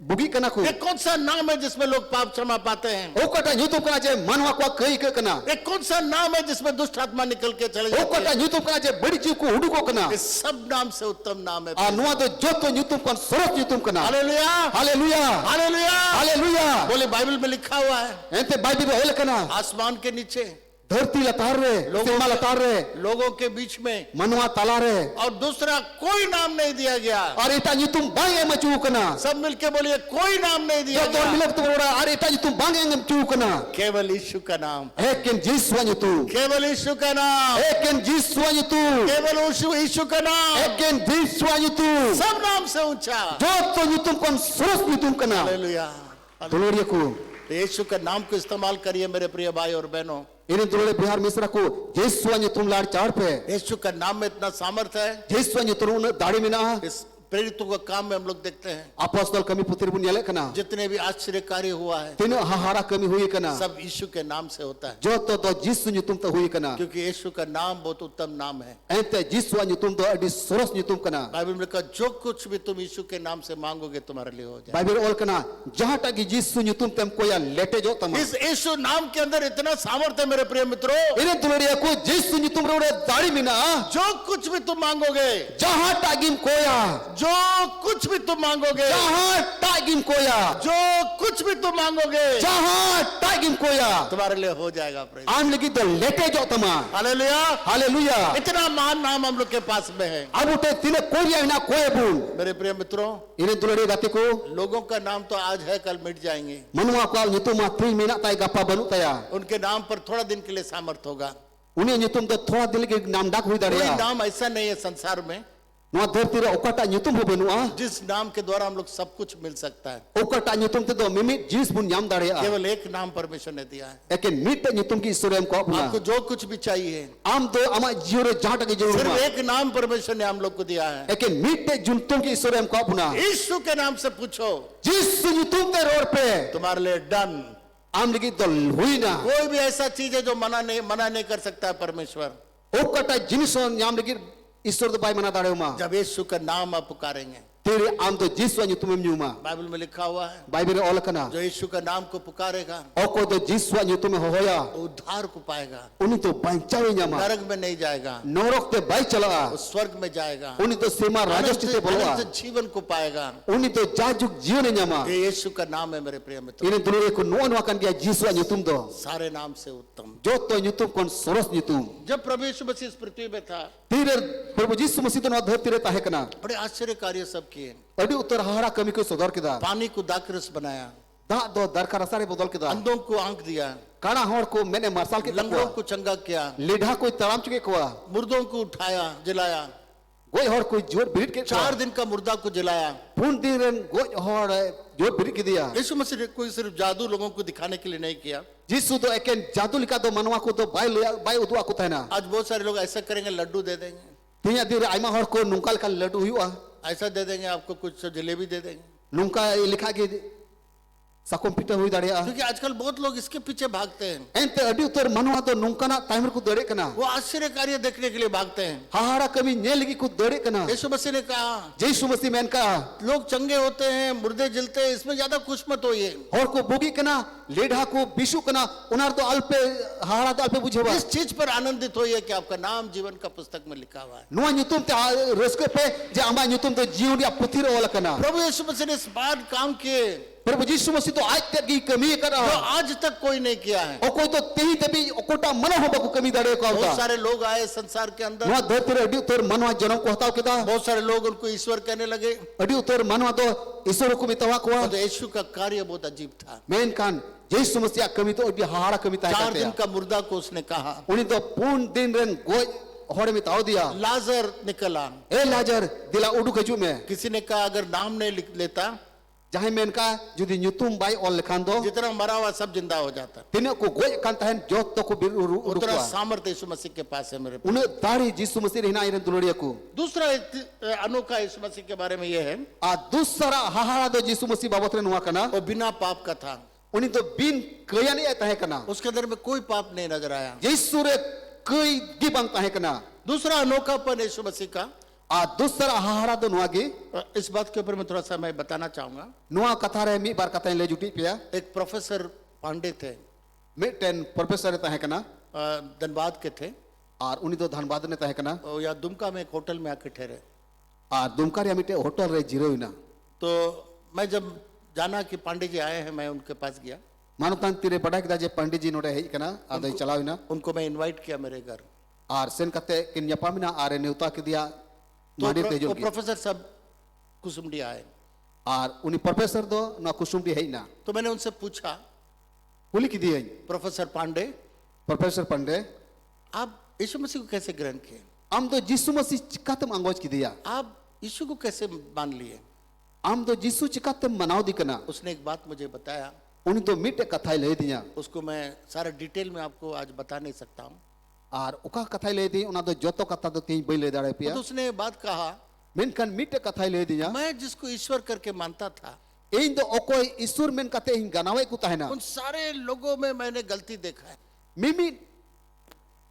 S2: bugi kana ku.
S1: ये कौन सा नाम है जिसमें लोग पाप क्षमा पाते हैं?
S2: Okata nyutum kana je manwa kwa kai ke kana.
S1: ये कौन सा नाम है जिसमें दुष्ट आत्मा निकल के चले जाते
S2: Okata
S1: हैं?
S2: nyutum kana je badi jiu ku huduko kana.
S1: ये सब नाम से उत्तम नाम है।
S2: Anua do joto nyutum kon soros nyutum kana.
S1: Hallelujah,
S2: Hallelujah.
S1: Hallelujah.
S2: Hallelujah.
S1: बोले बाइबल में लिखा हुआ है,
S2: Ente Bible ol kana.
S1: आसमान के नीचे
S2: धरती लतार रे, सीमा लतार रे,
S1: लोगों के बीच में
S2: मनवा तला रे.
S1: और दूसरा कोई नाम नहीं दिया गया।
S2: और इटा nyutum bang em chu kana.
S1: सब मिलके बोलिए, कोई नाम नहीं दिया
S2: Joto
S1: गया,
S2: milok tu ora are ita nyutum bang em chu kana.
S1: केवल यीशु का नाम,
S2: Eken Yesu nyutum.
S1: केवल यीशु का नाम,
S2: Eken Yesu nyutum.
S1: केवल यीशु का नाम,
S2: Eken Yesu nyutum.
S1: सब नाम से ऊंचा।
S2: Joto nyutum kon soros nyutum kana.
S1: Hallelujah.
S2: Gloria ku.
S1: तो यीशु का नाम को इस्तेमाल करिए मेरे प्रिय भाई और बहनों।
S2: Ini dole bihar misra ku. Yesu nyutum lar char pe.
S1: यीशु का नाम में इतना सामर्थ है,
S2: Yesu nyutum un dadi mina.
S1: इस प्रेरितों का काम में हम लोग देखते हैं,
S2: Apostol kami putri bun yale kana.
S1: जितने भी आश्चर्य कार्य हुआ है
S2: Tino hahara kami hui kana.
S1: सब यीशु के नाम से होता है,
S2: Joto do Yesu nyutum ta hui kana.
S1: क्योंकि यीशु का नाम बहुत उत्तम नाम है।
S2: Ente Yesu nyutum do adi soros nyutum kana.
S1: Bible में लिखा, जो कुछ भी तुम यीशु के नाम से मांगोगे तुम्हारे लिए हो जाए।
S2: Bible ol kana. Jahata gi Yesu nyutum tem ko ya lete jo tama.
S1: इस यीशु नाम के अंदर इतना सामर्थ है मेरे प्रिय मित्रों,
S2: Ini dole ku Yesu nyutum ro dadi mina.
S1: जो कुछ भी तुम मांगोगे,
S2: Jahata gim koya.
S1: जो कुछ भी तुम मांगोगे,
S2: Jahata gim koya.
S1: जो कुछ भी तुम मांगोगे
S2: Jahata gim koya.
S1: तुम्हारे लिए हो जाएगा। प्रेम,
S2: Am lagi do lete jo tama.
S1: Hallelujah.
S2: Hallelujah.
S1: इतना महान नाम हम लोग के पास में है
S2: Abu te tine koria ina koe bun.
S1: मेरे प्रिय मित्रों।
S2: Ini dole gatiku.
S1: लोगों का नाम तो आज है, कल मिट जाएंगे,
S2: Manua kwal nyutum ma tri mina tai gapa banu taya.
S1: उनके नाम पर थोड़ा दिन के लिए सामर्थ होगा।
S2: Uni nyutum do thoda dil ke nam dak hui
S1: कोई
S2: daria.
S1: नाम ऐसा नहीं है संसार में
S2: Noa dharti re okata nyutum ho banua.
S1: जिस नाम के द्वारा हम लोग सब कुछ मिल सकता है।
S2: Okata nyutum te do mimit jis bun nyam daria.
S1: केवल एक नाम परमेश्वर ने दिया है,
S2: Eken mit nyutum ki isorem ko
S1: आपको
S2: apna.
S1: जो कुछ भी चाहिए
S2: Am do ama jiore jahata ki
S1: सिर्फ
S2: joruma.
S1: एक नाम परमेश्वर ने हम लोग को दिया है,
S2: Eken mit juntum ki isorem ko apna.
S1: यीशु के नाम से पूछो,
S2: Jis nyutum te ror pe.
S1: तुम्हारे लिए done.
S2: Am lagi do huina.
S1: कोई भी ऐसा चीज है जो मना नहीं कर सकता है परमेश्वर,
S2: Okata jinison nyam lagi isor do bai mana dareuma.
S1: जब यीशु का नाम आप पुकारेंगे।
S2: Tiri am do jiswa nyutum nyuma.
S1: Bible में लिखा हुआ है,
S2: Bible ol kana.
S1: जो यीशु का नाम को पुकारेगा
S2: Oko do jiswa nyutum hoya.
S1: वो उद्धार को पाएगा,
S2: Uni to bancawi nyama.
S1: नरक में नहीं जाएगा,
S2: Norok te bai chala.
S1: वो स्वर्ग में जाएगा,
S2: Uni to sema rajasti te bolwa.
S1: अनंत जीवन को पाएगा।
S2: Uni to jajuk jione nyama.
S1: ये यीशु का नाम है मेरे प्रिय मित्र,
S2: Ini dulu ko nuan wakan dia jiswa nyutum do.
S1: सारे नाम से उत्तम।
S2: Joto nyutum kon soros nyutum.
S1: जब प्रभु यीशु मसीह इस पृथ्वी में था,
S2: Tire Prabhu Yesu Masih to no dharti re tahe kana.
S1: बड़े आश्चर्य कार्य सब किए,
S2: adi utar hahara kami ko sodor kida
S1: पानी को दाखरस बनाया,
S2: da do darka rasare bodol kida
S1: अंधों को आंख दिया,
S2: kana hor ko mene marsal ke
S1: लंगड़ों
S2: takwa
S1: को चंगा किया,
S2: lidha ko taram chuke kwa
S1: मुर्दों को उठाया जलाया,
S2: goi hor ko jor birit ke
S1: 4 दिन का मुर्दा को जलाया।
S2: pun diren goi hor jor birit kidia
S1: यीशु मसीह ने कोई सिर्फ जादू लोगों को दिखाने के लिए नहीं किया।
S2: jisu do eken jadu lika do manwa ko do bai udu aku tahna
S1: आज बहुत सारे लोग ऐसा करेंगे, लड्डू दे देंगे,
S2: tinya dir aima hor ko nungkal kan ladu huyua
S1: ऐसा दे देंगे, आपको कुछ जलेबी दे देंगे,
S2: nungka likha ge sakom pita hui daria
S1: क्योंकि आजकल बहुत लोग इसके पीछे भागते हैं।
S2: ente adi utar manwa do nungkana timer ko dare kana
S1: वो आश्चर्य कार्य देखने के लिए भागते हैं।
S2: hahara kami nyel gi ko dare kana
S1: यीशु मसीह ने कहा,
S2: jisu masi men ka
S1: लोग चंगे होते हैं, मुर्दे जलते हैं, इसमें ज्यादा खुश मत होइए।
S2: hor ko bugi kana ledha ko bisu kana unar do alpe hahara do alpe bujhewa
S1: इस चीज पर आनंदित होइए कि आपका नाम जीवन का पुस्तक में लिखा हुआ है।
S2: nuwa nyutum te raske pe je amba nyutum do jiun dia puthir wala kana
S1: प्रभु यीशु मसीह ने इस बात काम किए
S2: प्रभु jisu masi to aj te gi kami
S1: जो
S2: kana
S1: आज तक कोई नहीं किया है।
S2: okoi to tehi debi okota mana hoba ko kami dare ko
S1: बहुत
S2: auta
S1: सारे लोग आए संसार के अंदर,
S2: nuwa dharti re adi utar manwa janam ko hataw kida
S1: बहुत सारे लोग उनको ईश्वर कहने लगे,
S2: adi utar manwa do isor ko mitawa ko
S1: तो यीशु का कार्य बहुत अजीब था।
S2: men kan jisu masi kami to adi hahara kami ta
S1: 4 दिन
S2: kate
S1: का मुर्दा को उसने कहा,
S2: uni do pun din ren goj hore mitaw dia
S1: लाजर निकला।
S2: e lajar dila udu khaju me
S1: किसी ने कहा अगर नाम नहीं लिख लेता,
S2: jahe men ka judi nyutum bai ol lekhan do
S1: जितना मरा हुआ सब जिंदा हो जाता।
S2: tina ko goj kan tahen jot to ko bir
S1: उतना
S2: urukwa
S1: सामर्थ्य यीशु मसीह के पास है मेरे पास।
S2: une dari jisu masi rehna iren duloria ko
S1: दूसरा अनोखा यीशु मसीह के बारे में यह है,
S2: a dusara hahara do jisu masi babot re nuwa kana
S1: वो बिना पाप का था,
S2: uni do bin kayani e tahe kana
S1: उसके अंदर में कोई पाप नहीं नजर आया।
S2: jisu re kai gi bang tahe kana
S1: दूसरा अनोखापन यीशु मसीह का,
S2: a dusara hahara do nuwa gi
S1: इस बात के ऊपर मैं थोड़ा सा मैं बताना चाहूंगा।
S2: nuwa katha re mi bar katha le juti pia
S1: एक प्रोफेसर पांडे थे,
S2: miten professor tahe kana
S1: Dhanbad के थे,
S2: ar uni do dhanbad ne tahe kana
S1: और या दुमका में एक होटल में आके ठहरे।
S2: ar dumkar ya mite hotel re jiroina
S1: तो मैं जब जाना कि पांडे जी आए हैं, मैं उनके पास गया,
S2: manutan tire badai kida je pandit ji node hei kana adai chalawina
S1: उनको मैं इनवाइट किया मेरे घर।
S2: ar sen kate kin nyapamina are neuta kidia
S1: तो
S2: mandi
S1: वो
S2: tejul ki
S1: प्रोफेसर सब कुसुमडी आए,
S2: ar uni professor do na kusum di hei na
S1: तो मैंने उनसे पूछा,
S2: kuli kidi hei
S1: professor Pande
S2: professor pande
S1: आप यीशु मसीह को कैसे ग्रहण किए,
S2: am do jisu masi chikatam angoj kidia
S1: आप यीशु को कैसे मान लिए?
S2: am do jisu chikatam manaw di kana
S1: उसने एक बात मुझे बताया,
S2: uni do mite kathai le diya
S1: उसको मैं सारा डिटेल में आपको आज बता नहीं सकता हूँ।
S2: ar uka kathai le di ona do joto katha do tin bai le dare pia
S1: तो उसने ये बात कहा,
S2: menkan mite kathai le diya
S1: मैं जिसको ईश्वर करके मानता था,
S2: ein do okoi isur men kate hin ganawai ku tahena
S1: उन सारे लोगों में मैंने गलती देखा है।
S2: mimi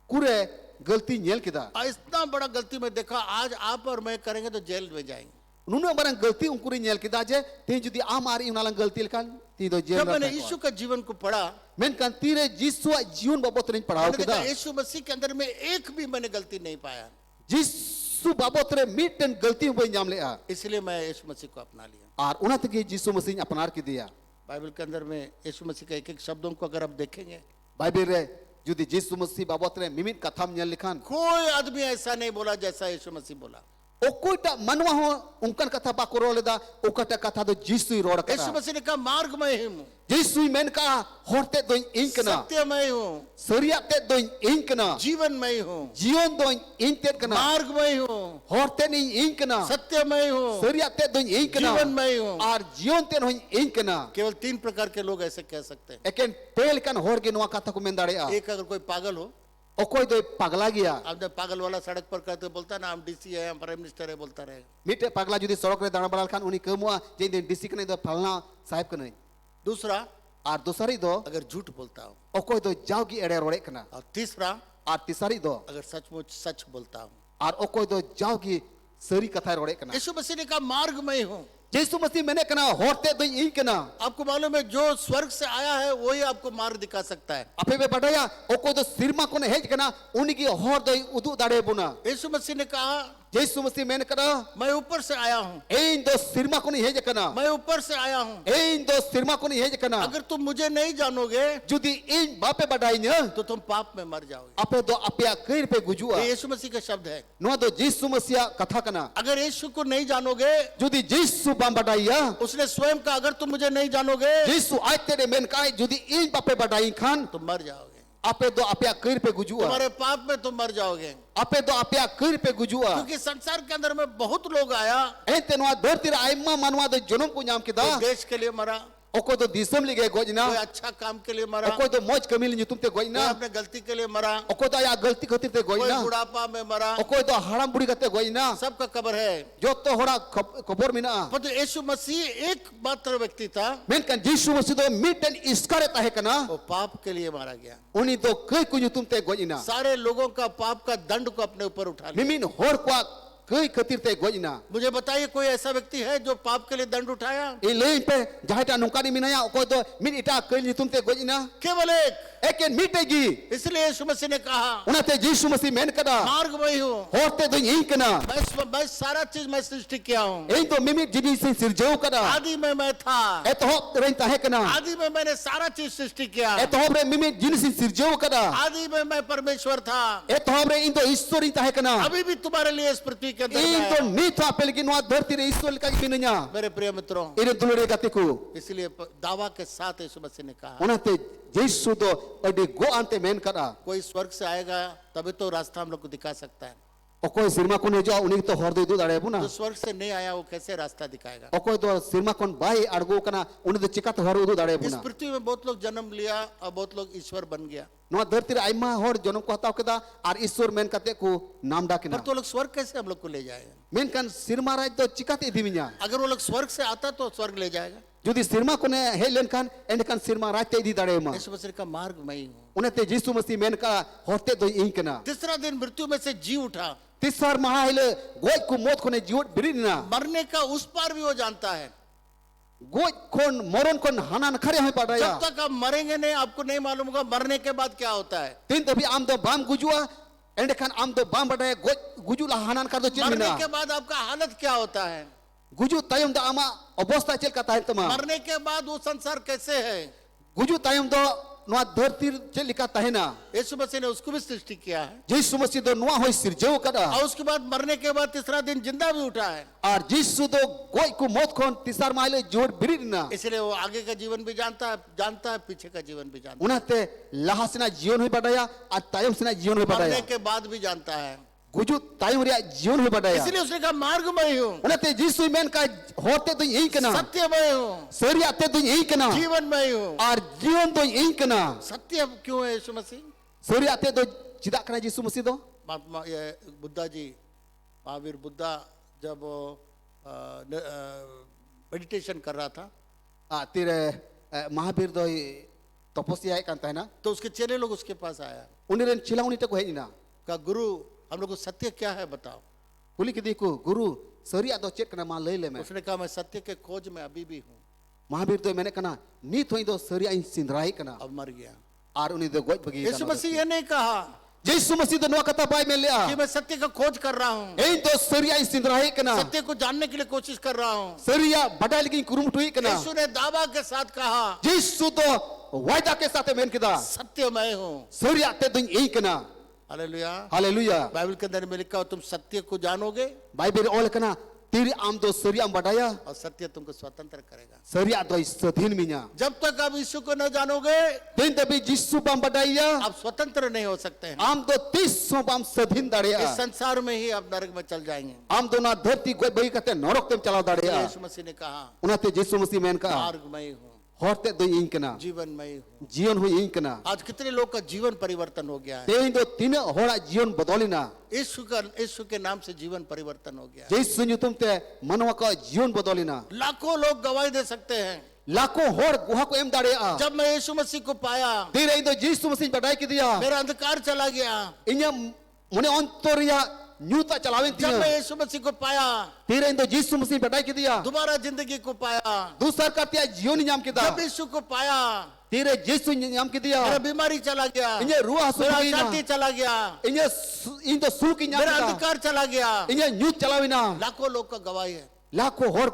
S2: kure galti nyel kida
S1: और इतना बड़ा गलती मैं देखा, आज आप और मैं करेंगे तो जेल में जाएंगे।
S2: nuna barang galti unkuri nyel kida je tin judi amari unalang galti lekan ti do
S1: जब
S2: jel
S1: मैंने यीशु का जीवन को पढ़ा,
S2: menkan tire jisu jiun babot rin padhaw
S1: मैंने देखा
S2: kida
S1: यीशु मसीह के अंदर में एक भी मैंने गलती नहीं पाया,
S2: jisu babot re miten galti bai nyam le a
S1: इसलिए मैं यीशु मसीह को अपना लिया।
S2: ar una tege jisu masi apnar ki diya
S1: Bible के अंदर में यीशु मसीह का एक एक शब्दों को अगर आप देखेंगे,
S2: bible re judi jisu masi babot re mimit katham nyel lekhan
S1: कोई आदमी ऐसा नहीं बोला जैसा यीशु मसीह बोला।
S2: okoita manwa ho unkan katha ba ko role da okata katha do jisu rod
S1: Yeshu
S2: kata
S1: मसीह ने कहा मार्ग मैं हूँ,
S2: jisu men ka horte do inkana
S1: सत्य मैं हूँ,
S2: saria te do inkana
S1: जीवन मैं हूँ,
S2: jion do intet kana
S1: मार्ग मैं हूँ,
S2: horte ni inkana
S1: सत्य मैं हूँ,
S2: saria te do inkana
S1: जीवन मैं हूँ।
S2: ar jion te no inkana
S1: केवल 3 प्रकार के लोग ऐसे कह सकते हैं।
S2: eken pel kan horge noa katha ko men dare a
S1: एक अगर कोई पागल हो,
S2: okoi do pagla gya
S1: अब जब पागल वाला सड़क पर कहते बोलता है ना हम डीसी है, हम प्राइम मिनिस्टर है, बोलता रहेगा।
S2: mite pagla judi sorok re dana baral khan uni kemua je din disi kane do phalna sahib kane
S1: दूसरा,
S2: ar dosari do
S1: अगर झूठ बोलता हो,
S2: okoi do jawgi ere rode kana
S1: और तीसरा,
S2: ar tisari do
S1: अगर सचमुच सच बोलता हो।
S2: ar okoi do jawgi sari katha rode kana
S1: यीशु मसीह ने कहा मार्ग मैं हूँ,
S2: Yesus mesti mene kana horte do ing kana.
S1: आपको मालूम है जो स्वर्ग से आया है वही आपको मार्ग दिखा सकता है।
S2: Ape be badaya oko do sirma kone hej kana unigi hor do udu dare buna.
S1: यीशु मसीह ने कहा
S2: Yesus mesti mene kana
S1: मैं ऊपर से आया हूँ,
S2: ein do sirma kone hej kana.
S1: मैं ऊपर से आया हूँ।
S2: Ein do sirma kone hej kana.
S1: अगर तुम मुझे नहीं जानोगे
S2: Judi in bape badainya
S1: तो तुम पाप में मर जाओगे।
S2: ape do apea kair pe gujua.
S1: ये यीशु मसीह का शब्द है।
S2: Noa do Yesus mesti katha kana.
S1: अगर यीशु को नहीं जानोगे,
S2: Judi Yesus bam badaya
S1: उसने स्वयं कहा अगर तुम मुझे नहीं जानोगे
S2: Yesus aite de men kai judi in bape badai khan
S1: तुम मर जाओगे,
S2: ape do apea kair pe gujua.
S1: तुम्हारे पाप में तुम मर जाओगे।
S2: Ape do apea kair pe gujua.
S1: क्योंकि संसार के अंदर में बहुत लोग आया,
S2: Ente noa dharti ra aima manwa do jonam ko nyam
S1: कोई
S2: kida.
S1: देश के लिए मरा,
S2: Oko do disam lige
S1: कोई
S2: gojna.
S1: अच्छा काम के लिए मरा,
S2: Oko do moj kamil nyutum te
S1: कोई
S2: gojna.
S1: अपने गलती के लिए मरा,
S2: Oko do aya galti khatir te
S1: कोई
S2: gojna.
S1: बुढ़ापा में मरा,
S2: Oko do haram buri kate gojna.
S1: सबका कब्र है।
S2: Joto hora kobor mina.
S1: परंतु यीशु मसीह एकमात्र व्यक्ति था,
S2: Menkan Yesus mesti do miten iskare tahe kana.
S1: वो पाप के लिए मारा गया।
S2: Uni do kai ku nyutum te gojna.
S1: सारे लोगों का पाप का दंड को अपने ऊपर उठा लिया।
S2: Mimin hor kwa kai khatir te gojna.
S1: मुझे बताइए कोई ऐसा व्यक्ति है जो पाप के लिए दंड उठाया?
S2: Ilain pe jahata nungkani minaya oko do min ita kai nyutum te gojna.
S1: केवल एक।
S2: Eken mitegi.
S1: इसलिए यीशु मसीह ने कहा
S2: Unate Yesus mesti men kada.
S1: मार्ग वही हूँ,
S2: Horte do ing kana.
S1: मैं सारा चीज मैं सृष्टि किया हूँ।
S2: Ein do mimit jini sin sirjeu kada.
S1: आदि में मैं था,
S2: Etohop rein tahe kana.
S1: आदि में मैंने सारा चीज सृष्टि किया,
S2: Etohop re mimit jini sin sirjeu kada.
S1: आदि में मैं परमेश्वर था,
S2: Etohop re indo isori tahe kana.
S1: अभी भी तुम्हारे लिए इस पृथ्वी के अंदर मैं
S2: Indo
S1: हूँ।
S2: ni tha pelgi noa dharti re isol ka minanya.
S1: मेरे प्रिय मित्रों,
S2: Ine dulure gatiku.
S1: इसलिए दावा के साथ यीशु मसीह ने कहा
S2: Unate Yesus do adi go ante men kada.
S1: कोई स्वर्ग से आएगा तभी तो रास्ता हम लोग को दिखा सकता है।
S2: Okoi sirma kon hejo unik to hor do idu dare
S1: जो
S2: buna.
S1: स्वर्ग से नहीं आया वो कैसे रास्ता दिखाएगा?
S2: Okoi do sirma kon bai argo kana uni do chikat hor idu dare
S1: इस
S2: buna.
S1: पृथ्वी में बहुत लोग जन्म लिया और बहुत लोग ईश्वर बन गया,
S2: Noa dharti re aima hor jonam ko hataw keda ar isor men kate ko nam
S1: पर
S2: dakina.
S1: तो लोग स्वर्ग कैसे हम लोग को ले जाएगा?
S2: Menkan sirma raj do chikat idiminya.
S1: अगर वो लोग स्वर्ग से आता तो स्वर्ग ले जाएगा।
S2: Judi sirma kone helen kan endekan sirma raj te idi dare ma.
S1: यीशु मसीह का मार्ग मैं ही हूँ।
S2: Unate Yesus mesti men ka horte do ing kana.
S1: तीसरा दिन मृत्यु में से जी उठा,
S2: Tisar maha hele goj ku mot kone jiwot birina.
S1: मरने का उस पार भी वो जानता है।
S2: Goj kon moron kon hanan khare hoy
S1: जब
S2: padaya.
S1: तक आप मरेंगे नहीं आपको नहीं मालूम होगा मरने के बाद क्या होता है।
S2: Tin tabi am do bam gujua endekan am do bam badaya goj gujula hanan kar do
S1: मरने
S2: chimina.
S1: के बाद आपका हालत क्या होता है?
S2: Guju tayom da ama obosta chel ka tahen tama.
S1: मरने के बाद वो संसार कैसे है?
S2: Guju tayom do noa dhartir chel lika tahena.
S1: यीशु मसीह ने उसको भी सृष्टि किया है
S2: Yesus mesti do noa hoy sirjeu kada.
S1: और उसके बाद मरने के बाद तीसरा दिन जिंदा भी उठा है।
S2: Ar Yesus do goj ku mot kon tisar maha hele jiwot birina.
S1: इसलिए वो आगे का जीवन भी जानता है पीछे का जीवन भी जानता
S2: Unate lahasena jion hoy padaya ar tayom sena jion hoy
S1: है, मरने
S2: padaya.
S1: के बाद भी जानता है।
S2: Guju tayom ria jion hoy padaya.
S1: इसलिए उसने कहा मार्ग मैं ही हूँ,
S2: Unate Yesus men ka horte do ing kana.
S1: सत्य मैं हूँ,
S2: Seri ate do ing kana.
S1: जीवन मैं ही हूँ।
S2: Ar jion do ing kana.
S1: सत्य क्यों है यीशु मसीह?
S2: Seri ate do chidak kana Yesus mesti do.
S1: महात्मा ये बुद्धा जी, महावीर बुद्धा जब मेडिटेशन कर रहा था
S2: Tire mahabir do toposya ai kan tahena.
S1: तो उसके चेले लोग उसके पास आया,
S2: Uniren chilang unite ko hejina.
S1: कहा गुरु हम लोग को सत्य क्या है बताओ।
S2: Kuli kidi ko guru seri ado chet kana ma leile me.
S1: उसने कहा मैं सत्य के खोज में अभी भी हूँ।
S2: Mahabir do mene kana ni thoi do seri ain sindrai kana.
S1: अब मर गया।
S2: Ar uni do goj bagi.
S1: यीशु मसीह ये नहीं कहा
S2: Yesus mesti do noa kata bai me
S1: कि
S2: lea.
S1: मैं सत्य का खोज कर रहा हूँ,
S2: Ein do seri ain sindrai kana.
S1: सत्य को जानने के लिए कोशिश कर रहा हूँ।
S2: Seri ya badai lagi kurumutui kana.
S1: यीशु ने दावा के साथ कहा
S2: Yesus do waida ke sate men kida.
S1: सत्य मैं हूँ।
S2: Seri ate do ing kana.
S1: Hallelujah.
S2: Hallelujah.
S1: Bible के अंदर में लिखा हो तुम सत्य को जानोगे
S2: Bible ol kana tiri am do seri am badaya.
S1: और सत्य तुमको स्वतंत्र करेगा।
S2: Seri ado istadhin minya.
S1: जब तक आप यीशु को न जानोगे
S2: Din tabi Yesus bam badaya.
S1: आप स्वतंत्र नहीं हो सकते हैं।
S2: Am do tiso bam sadhin
S1: इस
S2: darea.
S1: संसार में ही आप नरक में चल जाएंगे।
S2: Am do na dharti goj bagi kate norok tem chalao darea.
S1: यीशु मसीह ने कहा
S2: Unate Yesus mesti men ka.
S1: मार्ग मैं ही हूँ,
S2: Horte do ing kana.
S1: जीवन मैं ही हूँ।
S2: Jion hu ing kana.
S1: आज कितने लोग का जीवन परिवर्तन हो गया है?
S2: Tein do tina hora jion bodolina.
S1: यीशु के नाम से जीवन परिवर्तन हो गया है।
S2: Yesus nyutum te manwa ka jion bodolina.
S1: लाखों लोग गवाही दे सकते हैं
S2: Lako hor guha ko em darea.
S1: जब मैं यीशु मसीह को पाया
S2: Dire indo Yesus mesti badai ki dia.
S1: मेरा अंधकार चला गया,
S2: Inya mune ontoria nyuta calawin
S1: जब मैं
S2: tiya
S1: यीशु मसीह को पाया,
S2: tira indo Yesus mesti badai kidia
S1: दोबारा जिंदगी को पाया,
S2: dusar katia jion nyam
S1: जब
S2: kita
S1: यीशु को पाया,
S2: tira Yesus nyam
S1: मेरा
S2: kidia
S1: बीमारी चला गया,
S2: inye ruah hasu
S1: मेरा
S2: kina
S1: शांति चला गया,
S2: inye indo sulki nyam
S1: मेरा
S2: kita
S1: अधिकार चला गया।
S2: inye nyut calawina
S1: लाखों लोग का गवाही है।
S2: lako hor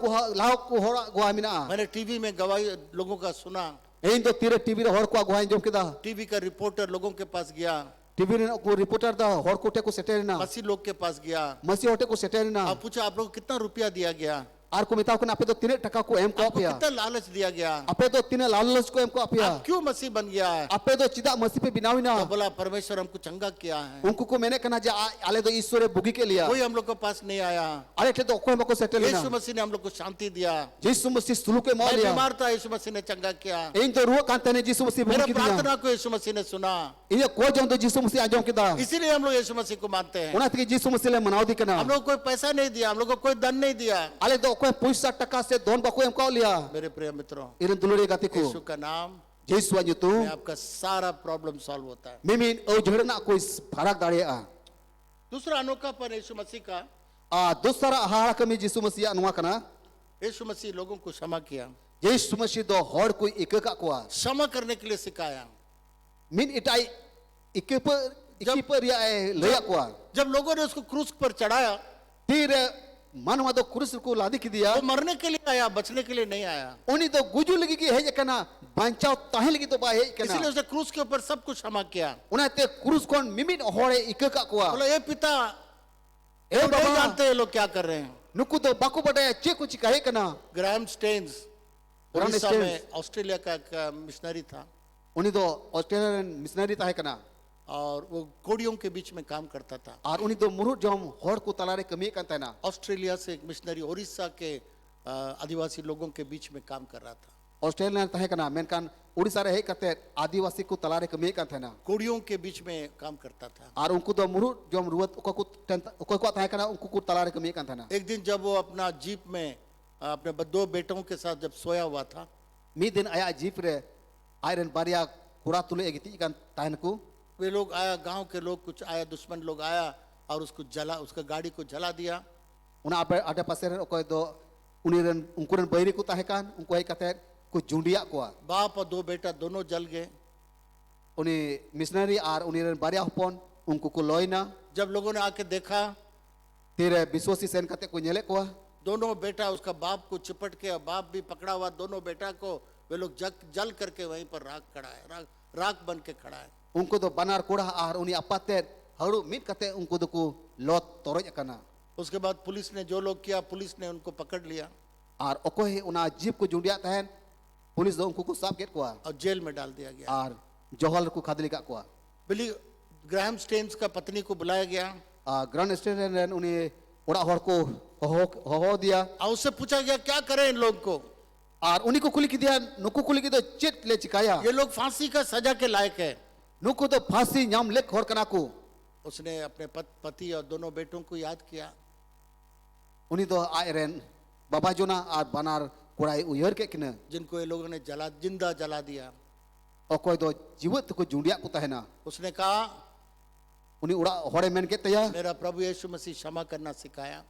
S2: ko amina
S1: मैंने टीवी में गवाही लोगों का सुना,
S2: indo tira TV re hor ko aguain jom kita
S1: TV का रिपोर्टर लोगों के पास गया,
S2: TV re ko reporter da hor ko te ko seterina
S1: मसीह लोग के पास गया
S2: masih hote ko seterina
S1: और पूछा आप लोग को कितना रुपया दिया गया,
S2: ar ko mitau kan ape do tine taka ko em ko
S1: आपको
S2: apia
S1: कितना लालच दिया गया,
S2: ape do tine lalos ko em ko apia
S1: आप क्यों मसीह बन गया है?
S2: ape do cida masih pe
S1: तो
S2: binawina
S1: बोला परमेश्वर हमको चंगा किया है,
S2: unku ko mene kana ja ale do isore bugi ke liya
S1: कोई हम लोग के पास नहीं आया,
S2: ale te do ko em ko setelina
S1: यीशु मसीह ने हम लोग को शांति दिया।
S2: Yesus mesti sulu ke mau
S1: मैं
S2: liya
S1: बीमार था, यीशु मसीह ने चंगा किया,
S2: ein do ruwa kan tane Yesus mesti
S1: मेरा
S2: bugi ke
S1: प्रार्थना
S2: dia
S1: को यीशु मसीह ने सुना,
S2: inya ko jong do Yesus mesti ajong kita
S1: इसीलिए हम लोग यीशु मसीह को मानते हैं।
S2: ona tike Yesus mesti le manau di
S1: हम
S2: kana
S1: लोग को कोई पैसा नहीं दिया, हम लोग को कोई धन नहीं दिया।
S2: ale do ko puisa taka se don ba ko em ko liya
S1: मेरे प्रिय मित्रों,
S2: irin dulure gatiku
S1: यीशु का नाम
S2: Yesus
S1: में
S2: anyutu
S1: आपका सारा प्रॉब्लम सॉल्व होता है।
S2: mimin o jhorna ko farak daria
S1: दूसरा अनोखापन यीशु मसीह का,
S2: a dosara ahara kami Yesus mesti anwa kana
S1: यीशु मसीह लोगों को क्षमा किया,
S2: Yesus mesti do hor ko ikaka ko
S1: क्षमा करने के लिए सिखाया।
S2: min itai ikiper ya leya ko
S1: जब लोगों ने उसको क्रूस पर चढ़ाया,
S2: tire manwa do kurus ko ladi ki dia
S1: वो मरने के लिए आया, बचने के लिए नहीं आया।
S2: उनी तो गुजु लगी की है kana banchao tahe lagi to ba है
S1: इसलिए
S2: kana
S1: उसने क्रूस के ऊपर सब कुछ क्षमा किया।
S2: una te kurus kon mimin hore ikaka ko
S1: बोला ये पिता,
S2: ए
S1: हम नहीं
S2: बाबा
S1: जानते ये लोग क्या कर रहे हैं।
S2: nuku to baku badaya che ko chikahe kana
S1: Graham Staines
S2: Graham
S1: Orissa
S2: Staines.
S1: में ऑस्ट्रेलिया का एक मिशनरी था
S2: उनी तो ऑस्ट्रेलियन मिशनरी tahe kana
S1: और वो कोड़ियों के बीच में काम करता था।
S2: ar uni do murut jom hor ko talare kami kan tana
S1: Australia से एक मिशनरी उड़ीसा के आदिवासी लोगों के बीच में काम कर रहा था।
S2: Australian tahe kana menkan Orissa रे kate आदिवासी को तलारे कमी kan thana
S1: कोड़ियों के बीच में काम करता था।
S2: ar unku do murut jom ruwat ko tahe kana unku ko talare kami kan thana
S1: एक दिन जब वो अपना जीप में अपने दो बेटों के साथ जब सोया हुआ था,
S2: mi din aya jeep re iron baria kura tule egiti kan tahen ku
S1: वे लोग आया, गांव के लोग कुछ आया, दुश्मन लोग आया और उसको जला, उसका गाड़ी को जला दिया।
S2: una ada pasir okoy do uniren ungkuren bairi ku tahekan ungku ai kate ku jundia ko
S1: बाप और दो बेटा दोनों जल गए।
S2: uni missionary ar uniren baria hopon ungku ku loina
S1: जब लोगों ने आके देखा,
S2: tire biswasi sen kate ku nyele ko
S1: दोनों बेटा उसका बाप को चिपट के, और बाप भी पकड़ा हुआ, दोनों बेटा को वे लोग जल करके वहीं पर राख खड़ा है, राख बन के खड़ा है।
S2: ungku do banar kura ar uni apatet haru mit kate ungku do ku lot toroj kana
S1: उसके बाद पुलिस ने जो लोग किया, पुलिस ने उनको पकड़ लिया
S2: ar okoy una jeep ku jundia tahen pulis do ungku ku sab get ko
S1: और जेल में डाल दिया गया।
S2: ar johol ku khadli ka ko
S1: Billy Graham Staines का पत्नी को बुलाया गया
S2: grand station uni ora hor ko ho dia
S1: और उससे पूछा गया क्या करें इन लोग को,
S2: ar uni ko kuli ki dia nuku kuli ki do chet le chikaya
S1: ये लोग फांसी का सजा के लायक है।
S2: nuku do phasi nyam lek hor kana ku
S1: उसने अपने पति और दोनों बेटों को याद किया,
S2: uni do airen baba jona ar banar kurai uyar ke kina
S1: जिनको ये लोगों ने जिंदा जला दिया।
S2: okoy do jiwat ko jundia ku tahena
S1: उसने कहा
S2: uni ura hore men ke taya
S1: मेरा प्रभु यीशु मसीह क्षमा करना सिखाया,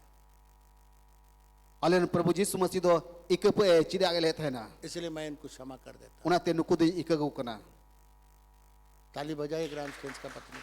S2: alen prabhu jisu masih do ikape chida agale tahena
S1: इसलिए मैं इनको क्षमा कर देता।
S2: una te nuku de ikagu kana
S1: ताली बजाई ग्राहम स्टेन्स का पत्नी।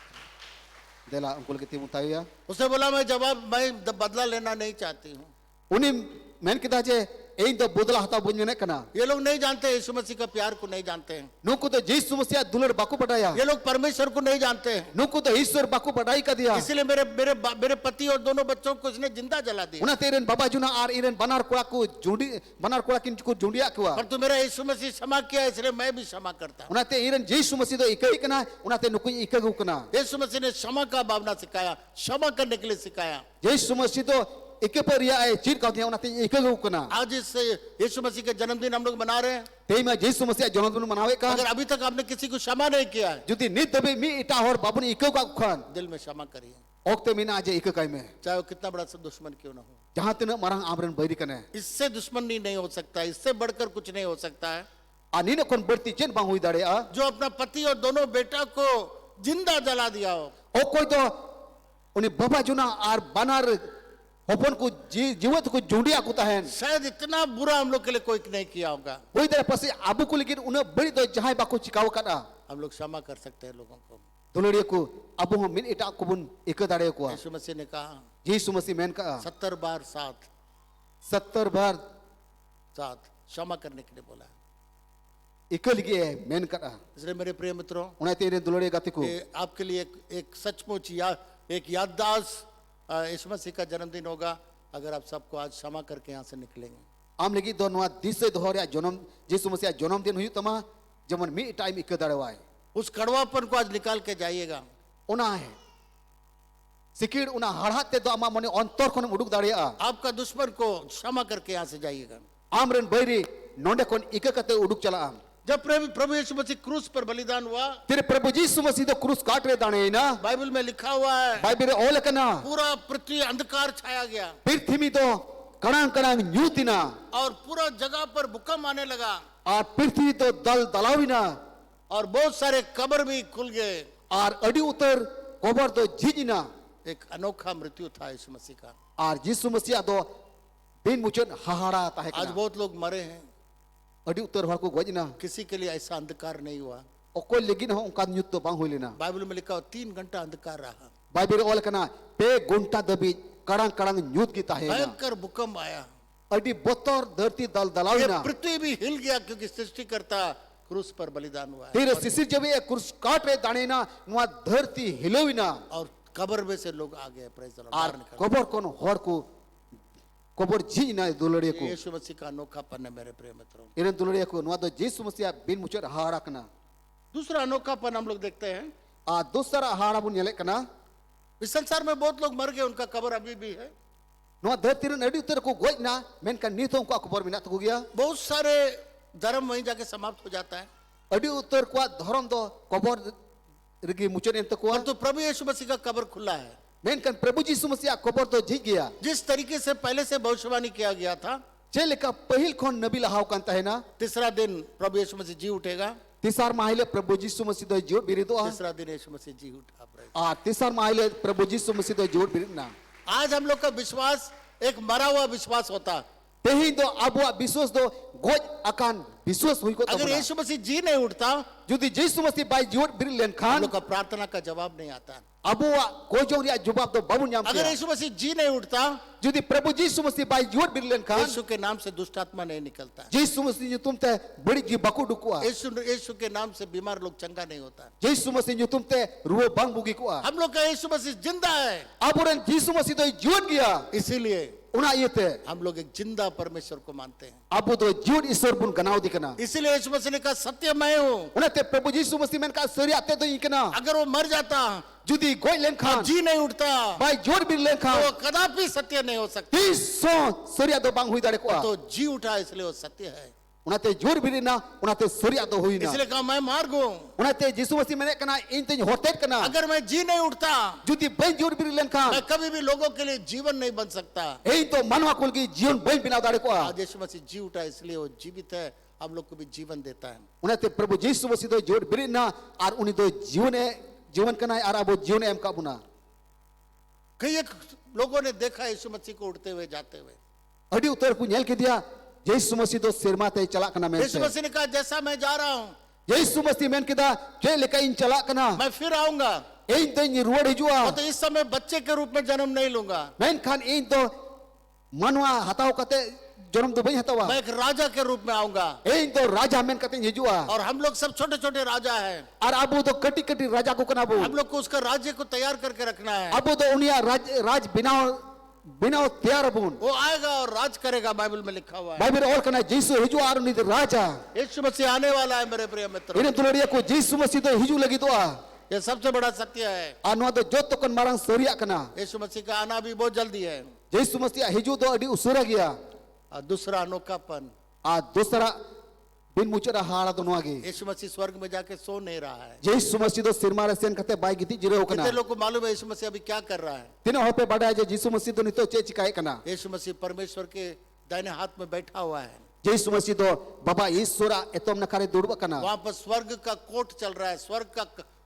S2: dela ungkul ke timu taya
S1: उसने बोला मैं बदला लेना नहीं चाहती हूँ।
S2: uni men kita je ein do bodla hata bunjene kana
S1: ये लोग नहीं जानते, यीशु मसीह का प्यार को नहीं जानते हैं,
S2: nuku do jisu masih dular baku padaya
S1: ये लोग परमेश्वर को नहीं जानते हैं।
S2: nuku do ishwar baku padai ka dia
S1: इसलिए मेरे पति और दोनों बच्चों को इसने जिंदा जला दिया।
S2: una te iren baba juna ar iren banar kura ku jundi banar kura kin ku jundia ku
S1: पर तू मेरा यीशु मसीह क्षमा किया, इसलिए मैं भी क्षमा करता हूँ।
S2: una te iren jisu masih do ikai kana una te nuku ikagu kana
S1: यीशु मसीह ने क्षमा का भावना सिखाया, क्षमा करने के लिए सिखाया।
S2: jisu masih do ikeperia ai chir ka dia una te ikagu kana
S1: आज इस यीशु मसीह के जन्मदिन हम लोग मना रहे हैं।
S2: तेमा जिसु मसीह जन्मदिन मनावे का
S1: अगर अभी तक आपने किसी को क्षमा नहीं किया है,
S2: जुदी नित दबे मी इटा हर बाबुनी इको का खान
S1: दिल में क्षमा करिए,
S2: ओक्ते मीना आज इको काय में
S1: चाहे वो कितना बड़ा दुश्मन क्यों ना हो।
S2: जहां तिन मरंग आमरन बैरी कने
S1: इससे दुश्मनी नहीं हो सकता, इससे बढ़कर कुछ नहीं हो सकता है।
S2: ani ne kon berti chen bang hui dare a
S1: जो अपना पति और दोनों बेटा को जिंदा जला दिया हो,
S2: o koi do उन्हें बाबा जुना आर बानार होपन को जीवत को जुंडिया को ताहन
S1: शायद इतना बुरा हम लोग के लिए कोई नहीं किया होगा,
S2: कोई तरह पसे आबू को लेकिन उन्हें बड़ी तो जहां बाको चिकाव करा
S1: हम लोग क्षमा कर सकते हैं लोगों को।
S2: दुलड़िया को अबू हम मिन इटा को बुन एक दाड़े को
S1: यीशु मसीह ने कहा
S2: यीशु मसीह मैन का
S1: 70 बार
S2: 70 बार
S1: 7 क्षमा करने के लिए बोला है।
S2: इकल गए मैन करा
S1: इसलिए मेरे प्रिय मित्रों,
S2: उन्हें तेरे दुलड़े गाते को
S1: ये आपके लिए एक सचमुच एक याददाश्त यीशु मसीह का जन्मदिन होगा अगर आप सबको आज क्षमा करके यहाँ से निकलेंगे।
S2: आम लगी दो नवा दिसे दोहरे जन्म यीशु मसीह जन्मदिन हुई तमा जमन मी टाइम इक दाड़वाए
S1: उस कड़वापन को आज निकाल के जाइएगा।
S2: उना है सिकिड़ उना हड़ाते दो अमा मने अंतर कोन उडुक दाड़िया
S1: आपका दुश्मन को क्षमा करके यहाँ से जाइएगा।
S2: आमरन बैरी नोंडे कोन इक कते उडुक चला आम
S1: जब प्रभु यीशु मसीह क्रूस पर बलिदान हुआ,
S2: तेरे प्रभु यीशु मसीह तो क्रूस काट रहे दाने ना
S1: बाइबल में लिखा हुआ है
S2: बाइबल रे ओल कना
S1: पूरा पृथ्वी अंधकार छाया गया
S2: पृथ्वी तो कणांग कणांग न्यूतिना
S1: और पूरा जगह पर भूकंप आने लगा
S2: और पृथ्वी तो दल दलाविना
S1: और बहुत सारे कब्र भी खुल गए
S2: और अडी उतर कोबर तो झिजना
S1: एक अनोखा मृत्यु था यीशु मसीह का।
S2: और यीशु मसीह तो बिन मुचन हाहाड़ा ताहे
S1: आज बहुत लोग मरे हैं,
S2: अडी उत्तर हर को गजना
S1: किसी के लिए ऐसा अंधकार नहीं हुआ।
S2: ओको लेकिन हो उनका न्यूत तो बांग होइलेना
S1: बाइबल में लिखा हुआ 3 घंटा अंधकार रहा,
S2: बाइबल ओल कना पे गुंटा दबी कड़ांग कड़ांग न्यूत की ताहे
S1: भयंकर भूकंप आया,
S2: अडी बोतर धरती दल
S1: ये
S2: दलाविना
S1: पृथ्वी भी हिल गया क्योंकि सृष्टिकर्ता क्रूस पर बलिदान हुआ है।
S2: तेरे सिसिर जब ये क्रूस काट रहे दाने ना नुआ धरती हिलोविना
S1: और कब्र में से लोग आ गए, प्रेज़ द लॉर्ड,
S2: और
S1: बाहर निकल गए।
S2: कोबर कोन हर को कोबर झिजना दुलड़े को
S1: यीशु मसीह का अनोखापन है मेरे प्रिय मित्रों।
S2: इरे दुलड़े को नुआ तो यीशु मसीह बिन मुचर हाड़ा कना
S1: दूसरा अनोखापन हम लोग देखते हैं,
S2: आ दूसरा हाड़ा बुन येले कना
S1: इस संसार में बहुत लोग मर गए, उनका कब्र अभी भी है।
S2: नुआ धरती रे अडी उत्तर को गजना मेन का नीतो को कोबर मिना तो गया
S1: बहुत सारे धर्म वहीं जाके समाप्त हो जाता है,
S2: अडी उत्तर को धर्म दो कोबर रिगी मुचर एंत को
S1: परंतु प्रभु यीशु मसीह का कब्र खुला है।
S2: मेन kan प्रभु यीशु मसीह कोबर तो जी गया
S1: जिस तरीके से पहले से भविष्यवाणी किया गया था,
S2: चले का पहिल खोन नबी लहाव कांता है ना
S1: तीसरा दिन प्रभु यीशु मसीह जी उठेगा,
S2: तीसर माहिले प्रभु यीशु मसीह तो जीव बिरिदो
S1: तीसरा दिन यीशु मसीह जी उठा।
S2: आ तीसर माहिले प्रभु यीशु मसीह तो जीव बिरिदना
S1: आज हम लोग का विश्वास एक मरा हुआ विश्वास होता।
S2: तेही दो अबुआ विश्वास दो गोज अकान विश्वास हुई को
S1: अगर यीशु मसीह जी नहीं उठता,
S2: जुदी यीशु मसीह बाई जीव बिरिलेन
S1: हम
S2: खान
S1: लोग का प्रार्थना का जवाब नहीं आता।
S2: अबुआ गोजो रिया जवाब दो बाबू न्याम
S1: अगर यीशु मसीह जी नहीं उठता,
S2: जुदी प्रभु यीशु मसीह बाई जीव बिरिलेन खान
S1: यीशु के नाम से दुष्ट आत्मा नहीं निकलता,
S2: यीशु मसीह जो तुम ते बड़ी जी बकु डुकुआ
S1: यीशु के नाम से बीमार लोग चंगा नहीं होता।
S2: यीशु मसीह जो तुम ते रुओ बांग बुगी कुआ
S1: हम लोग का यीशु मसीह जिंदा है,
S2: अबुरन यीशु मसीह तो जीवन गया
S1: इसीलिए
S2: उना ये ते
S1: हम लोग एक जिंदा परमेश्वर को मानते हैं।
S2: अबु तो जीवन ईश्वर बुन गनाव दिकना
S1: इसीलिए यीशु मसीह ने कहा सत्य मैं हूँ।
S2: उना ते प्रभु यीशु मसीह मन का सरी आते तो इकना
S1: अगर वो मर जाता,
S2: जुदी गोय लेन खान
S1: जी नहीं उठता,
S2: बाई जोर बिर लेन
S1: तो
S2: खान
S1: वो कदापि सत्य नहीं हो सकता।
S2: ही सो सरिया दो बांग हुई दाड़े को
S1: तो जी उठा इसलिए वो सत्य है।
S2: उनाते जोर बिरिना उनाते सरिया दो हुई ना
S1: इसलिए कहा मैं मार्ग हूँ।
S2: उनाते यीशु मसीह मने कना इन ते होते कना
S1: अगर मैं जी नहीं उठता,
S2: जुदी बाई जोर बिर लेन खान
S1: मैं कभी भी लोगों के लिए जीवन नहीं बन सकता।
S2: एई तो मनवा कुल की जीवन बाई बिना दाड़े को
S1: आज यीशु मसीह जी उठा इसलिए वो जीवित है, हम लोग को भी जीवन देता है।
S2: उनाते प्रभु यीशु मसीह तो जोर बिरिना और उनी तो जीवन कना और अब जीवन एम का बुना
S1: कई एक लोगों ने देखा यीशु मसीह को उठते हुए जाते हुए।
S2: अडी उतर को नेल के दिया यीशु मसीह तो सिरमा ते चला कना में
S1: यीशु मसीह ने कहा जैसा मैं जा रहा हूँ
S2: यीशु मसीह मेन किदा जे लेका इन चला कना
S1: मैं फिर आऊंगा,
S2: एन ते नि रोड हिजुआ
S1: और तो इस समय बच्चे के रूप में जन्म नहीं लूंगा,
S2: मेन खान इन तो मनवा हताव कते जन्म तो बई हतावा
S1: मैं एक राजा के रूप में आऊंगा।
S2: एन तो राजा मेन कते हिजुआ
S1: और हम लोग सब छोटे छोटे राजा हैं,
S2: और अबु तो कटी कटी राजा को कना बो
S1: हम लोग को उसका राज्य को तैयार करके रखना है।
S2: अबु तो उनिया राज बिना तैयार बुन
S1: वो आएगा और राज करेगा, बाइबल में लिखा हुआ है।
S2: बाइबल और कना यीशु हिजुआ और नि राजा
S1: यीशु मसीह आने वाला है मेरे प्रिय मित्र।
S2: इने तुलड़िया को यीशु मसीह तो हिजु लगी तो आ
S1: ये सबसे बड़ा सत्य है।
S2: अनवा तो जो तो कन मारंग सरिया कना
S1: यीशु मसीह का आना भी बहुत जल्दी है।
S2: यीशु मसीह हिजु तो अडी उसुरा गया
S1: और दूसरा अनोखापन,
S2: आ दूसरा बिन मुचरा हाड़ा दोनों आगे
S1: यीशु मसीह स्वर्ग में जाके सो नहीं रहा है।
S2: यीशु मसीह तो सिरमारे सेन कते बाई गिती जिरे हो कना
S1: कितने लोग को मालूम है यीशु मसीह अभी क्या कर रहा है?
S2: तिने होपे बड़ा जे यीशु मसीह तो नितो चे चिकाए कना
S1: यीशु मसीह परमेश्वर के दाहिने हाथ में बैठा हुआ है।
S2: यीशु मसीह तो बाबा ईश्वरा एतम नकारे दुड़ब कना
S1: वहां पर स्वर्ग का कोर्ट चल रहा है, स्वर्ग का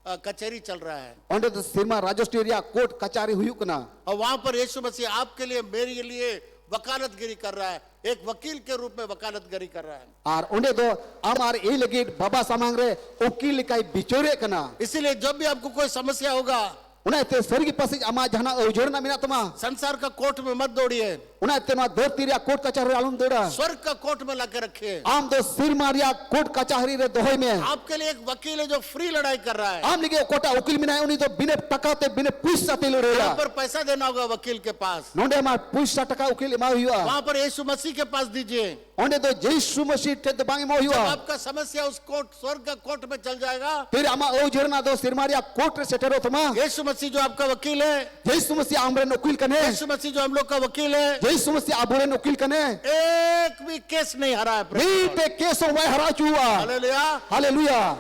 S1: कचहरी चल रहा है
S2: onde do sirma rajastri ria court kachari huyuk kana
S1: और वहां पर यीशु मसीह आपके लिए मेरे लिए वकालतगिरी कर रहा है, एक वकील के रूप में वकालतगिरी कर रहा है।
S2: ar onde do amar ei legit baba samang re ukil likai bichore kana
S1: इसीलिए जब भी आपको कोई समस्या होगा
S2: una te sargi pasij ama jahana ujorna mina tama
S1: संसार का कोर्ट में मत दौड़िए,
S2: una te ma dharti ria court kachari alum doda
S1: स्वर्ग का कोर्ट में लाके रखिए।
S2: am do sirma ria court kachari re dohoi me
S1: आपके लिए एक वकील है जो फ्री लड़ाई कर रहा है।
S2: am lige kota ukil mina uni do bine taka te bine puisa te lo
S1: यहाँ
S2: rela
S1: पर पैसा देना होगा वकील के पास,
S2: nonde ma puisa taka ukil ma huyua
S1: वहां पर यीशु मसीह के पास दीजिए।
S2: onde do jesu masih te do bangi mo
S1: जब
S2: huyua
S1: आपका समस्या उस कोर्ट स्वर्ग का कोर्ट में चल जाएगा,
S2: फिर ama ujorna do sirma ria court re setero tama
S1: यीशु मसीह जो आपका वकील है,
S2: jesu masih amre ukil kane
S1: यीशु मसीह जो हम लोग का वकील है,
S2: jesu masih abure ukil kane
S1: एक भी केस नहीं हरा है।
S2: ni te keso mai hara chua
S1: hallelujah.
S2: haleluya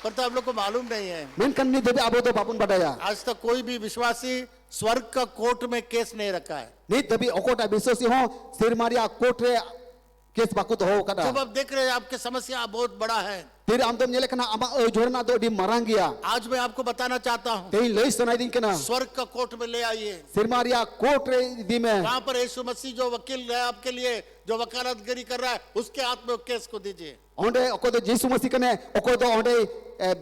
S1: पर तो आप लोग को मालूम नहीं है,
S2: menkan ni debe abo do babun badaya
S1: आज तक कोई भी विश्वासी स्वर्ग का कोर्ट में केस नहीं रखा है।
S2: ni tabi okota biswasi ho sirma ria court re kes baku do ho kada
S1: जब आप देख रहे हैं आपकी समस्या बहुत बड़ा है,
S2: फिर am dom nyele kana ama ujorna do di marangia
S1: आज मैं आपको बताना चाहता हूँ,
S2: te lei sanai din kana
S1: स्वर्ग का कोर्ट में ले आइए।
S2: sirma ria court re di me
S1: वहां पर यीशु मसीह जो वकील है आपके लिए, जो वकालतगिरी कर रहा है, उसके हाथ में केस को दीजिए।
S2: onde okodo jesu masih kane okodo onde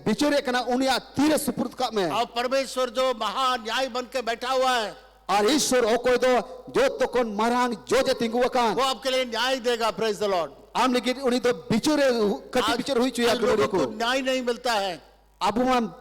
S2: bichore kana unia tire supurut ka me
S1: और परमेश्वर जो महान न्याय बन के बैठा हुआ है,
S2: ar ishwar okodo jo tokon marang joje tinggu akan
S1: वो आपके लिए न्याय देगा। Praise the Lord.
S2: am ligit uni do bichore kati bichore hui chuya
S1: आज लोगों को
S2: ko
S1: न्याय नहीं मिलता है,
S2: abuman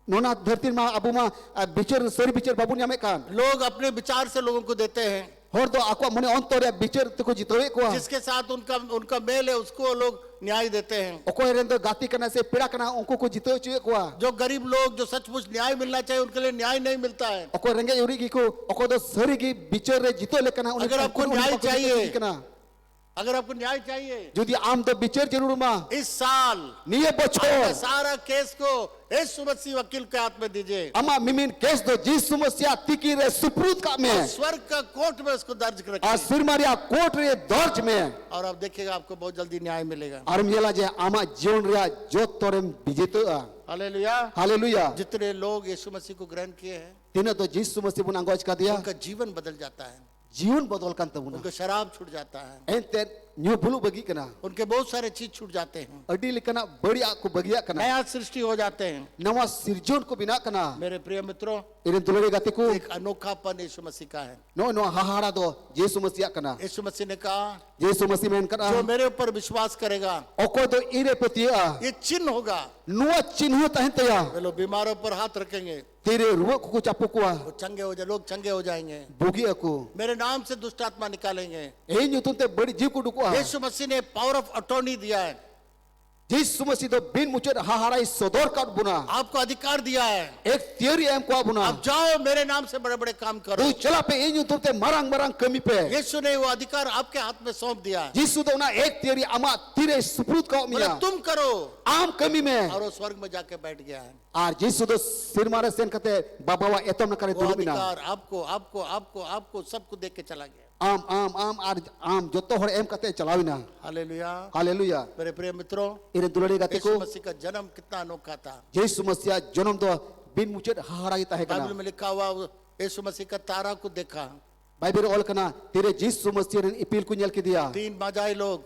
S2: nona dhartir ma abuma bichor sori bichor babun nyame kan
S1: लोग अपने विचार से लोगों को देते हैं,
S2: hor do akwa mone ontore bichor te ko jitowe ko
S1: जिसके साथ उनका उनका मेल है उसको लोग न्याय देते हैं।
S2: okoy ren do gati kana se pira kana unko ko jitowe chuye ko
S1: जो गरीब लोग जो सचमुच न्याय मिलना चाहिए उनके लिए न्याय नहीं मिलता है।
S2: okoy renge yuri gi ko okodo sori gi bichor re jito le kana uni
S1: अगर आपको
S2: uni
S1: न्याय
S2: ko jitowe
S1: चाहिए,
S2: kana
S1: अगर आपको न्याय चाहिए,
S2: jodi am do bichor jarur ma
S1: इस साल
S2: niye
S1: आपका
S2: bochor
S1: सारा केस को यीशु मसीह वकील के हाथ में दीजिए।
S2: ama mimin kes do jesu masih tiki re suprut ka me
S1: स्वर्ग का कोर्ट में उसको दर्ज
S2: ar
S1: रखिए
S2: sirma ria court re dorj me
S1: और आप देखिएगा आपको बहुत जल्दी न्याय मिलेगा।
S2: ar miela je ama jion ria jot torem bijito
S1: hallelujah.
S2: haleluya
S1: जितने लोग यीशु मसीह को ग्रहण किए हैं
S2: tina do jesu masih bun angoj ka dia
S1: उनका जीवन बदल जाता है,
S2: जीवन बदलkan tabuna
S1: उनको शराब छूट जाता है,
S2: ente nyu bulu bagi kana
S1: उनके बहुत सारे चीज छूट जाते हैं,
S2: adi likana badi aku bagia kana
S1: नया सृष्टि हो जाते हैं।
S2: nawa sirjon ko bina kana
S1: मेरे प्रिय मित्रों,
S2: irin dulore gatiku
S1: एक अनोखापन यीशु मसीह का है।
S2: no hahara do jesu masih kana
S1: यीशु मसीह ने कहा
S2: jesu masih men
S1: जो
S2: kana
S1: मेरे ऊपर विश्वास करेगा
S2: oko do ire petia
S1: ये चिन्ह होगा।
S2: nuwa chinhu tahente ya
S1: वे लोग बीमारों पर हाथ रखेंगे,
S2: tere ruwa ku chapukua
S1: वो चंगे हो जाए, लोग चंगे हो जाएंगे।
S2: bugi aku
S1: मेरे नाम से दुष्ट आत्मा निकालेंगे।
S2: ei nyutunte badi jiw ku dukua
S1: यीशु मसीह ने पावर ऑफ अटॉर्नी दिया है,
S2: jesu masih do bin mucet haharai sodor kat buna
S1: आपको अधिकार दिया है।
S2: ek theory em ko buna
S1: अब जाओ मेरे नाम से बड़े बड़े काम करो।
S2: tu chala pe ei nyutunte marang kami pe
S1: यीशु ने वो अधिकार आपके हाथ में सौंप दिया है,
S2: jesu do na ek theory ama tire suprut ka
S1: बोले
S2: mia
S1: तुम करो,
S2: am kami me
S1: और वो स्वर्ग में जाके बैठ गया है।
S2: ar jesu do sirmare sen kate babawa etom na kare
S1: वो
S2: durumina
S1: अधिकार आपको आपको आपको आपको सबको देख के चला गया।
S2: am joto hor em kate chalawina
S1: hallelujah.
S2: haleluya
S1: मेरे प्रिय मित्रों,
S2: irin dulore
S1: यीशु
S2: gatiku
S1: मसीह का जन्म कितना अनोखा था।
S2: jesu masih jonom do bin mucet haharai tahe
S1: Bible
S2: kana
S1: में लिखा हुआ वो यीशु मसीह का तारा को देखा,
S2: bible ol kana tire jesu masih ren ipil ku nyel ki dia
S1: तीन माजाई लोग,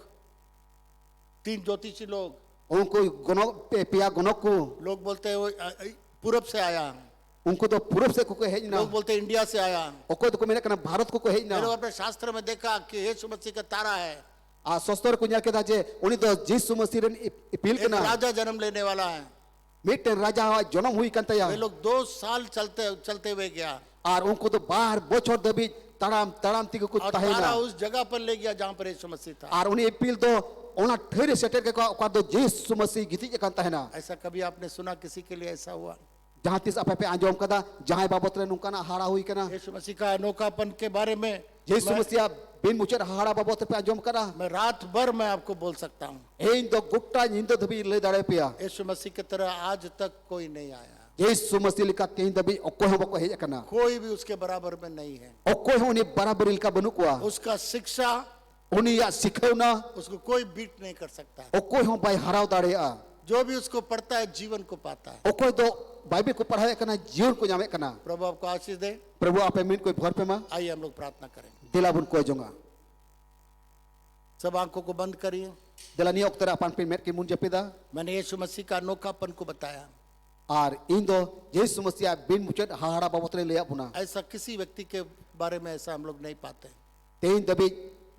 S1: तीन ज्योतिषी लोग,
S2: unko gonok pia gonokku
S1: लोग बोलते हैं वो पूरब से आया,
S2: unko do purub se ku ko hejna
S1: लोग बोलते हैं इंडिया से आया।
S2: oko do ko mena kana bharat ku ko
S1: मैंने
S2: hejna
S1: अपने शास्त्र में देखा कि यीशु मसीह का तारा है,
S2: a sostor ku nyel ke da je uni do jesu masih ren ipil
S1: एक
S2: kana
S1: राजा जन्म लेने वाला है।
S2: mitten raja jonom hui kan
S1: वे
S2: taya
S1: लोग 2 साल चलते हुए गया
S2: ar unko do bar bochor dabi taram tiku ku
S1: और तारा
S2: tahena
S1: उस जगह पर ले गया जहाँ पर यीशु मसीह था।
S2: ar uni ipil do ona thare seter ke ko do jesu masih giti kan tahena
S1: ऐसा कभी आपने सुना किसी के लिए ऐसा हुआ?
S2: jahan tis apa pe anjom kada jahai babot re nungkana hara hui kana
S1: यीशु मसीह का अनोखापन के बारे में
S2: jesu masih bin mucet hara babot pe anjom kada
S1: मैं रात भर मैं आपको बोल सकता हूँ।
S2: ein do gutta nindo dabi le dare pia
S1: यीशु मसीह की तरह आज तक कोई नहीं आया,
S2: jesu masih likat tein dabi okko ho bako heja kana
S1: कोई भी उसके बराबर में नहीं है।
S2: okko ho ni barabaril ka banukwa
S1: उसका शिक्षा
S2: uni ya sikhauna
S1: उसको कोई बीट नहीं कर सकता।
S2: okko ho bai harau dare a
S1: जो भी उसको पढ़ता है जीवन को पाता है।
S2: okko do बाइबल को पढ़ावे कना जीवन को ᱧᱟᱢᱮ कना
S1: प्रभु आपको आशीष दे।
S2: प्रभु आपे मिन कोई भर पे मा
S1: आइए हम लोग प्रार्थना करेंगे।
S2: दिला बुन कोई जोंगा
S1: सब आंखों को बंद करिए।
S2: दिला नि ओक्तरा अपन पे मेट के मुन जपेदा
S1: मैंने यीशु मसीह का अनोखापन को बताया।
S2: आर इन दो यीशु मसीह बिन मुचत हाहाड़ा बाबत ले लिया बुना
S1: ऐसा किसी व्यक्ति के बारे में ऐसा हम लोग नहीं पाते।
S2: तेन दबी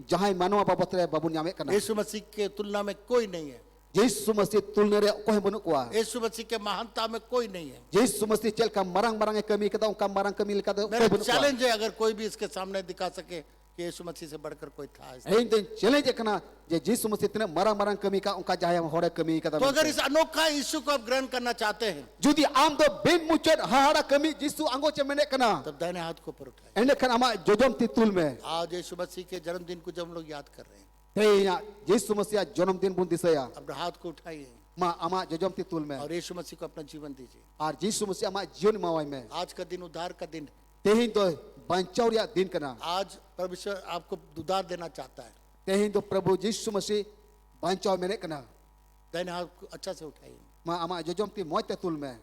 S2: जहां मानव बाबत ले बाबुन ᱧᱟᱢᱮ कना
S1: यीशु मसीह के तुलना में कोई नहीं है।
S2: यीशु मसीह तुलने रे कोई बनु कोआ
S1: यीशु मसीह के महानता में कोई नहीं है।
S2: यीशु मसीह चल का मरंग मरंग कमी कदा उनका मरंग कमी लका दो
S1: मेरा
S2: कोई बनु कोआ
S1: चैलेंज है, अगर कोई भी इसके सामने दिखा सके कि यीशु मसीह से बढ़कर कोई था ऐसा।
S2: इन दिन चैलेंज कना जे यीशु मसीह तिना मरंग मरंग कमी का उनका जाय हम होड़े कमी कदा
S1: तो अगर इस अनोखा यीशु को आप ग्रहण करना चाहते हैं
S2: जुदी आम दो बिन मुचत हाहाड़ा कमी यीशु आंगो चे मेने कना
S1: तब दाहिने हाथ को ऊपर उठाएं।
S2: एने कन अमा जोजम ती तुल में
S1: आज यीशु मसीह के जन्मदिन को जब हम लोग याद कर रहे हैं,
S2: तेया यीशु मसीह जन्मदिन बुन दिसया
S1: अपने हाथ को उठाइए
S2: मा अमा जोजम ती तुल में
S1: और यीशु मसीह को अपना जीवन दीजिए।
S2: और यीशु मसीह अमा जीवन मावाई में
S1: आज का दिन उद्धार का दिन है।
S2: तेहिन तो बांचावरिया दिन कना
S1: आज परमेश्वर आपको उद्धार देना चाहता है।
S2: तेहिन तो प्रभु यीशु मसीह बांचाव मेने कना
S1: दाहिने हाथ को अच्छा से उठाइए,
S2: मा अमा जोजम ती मोय ते तुल में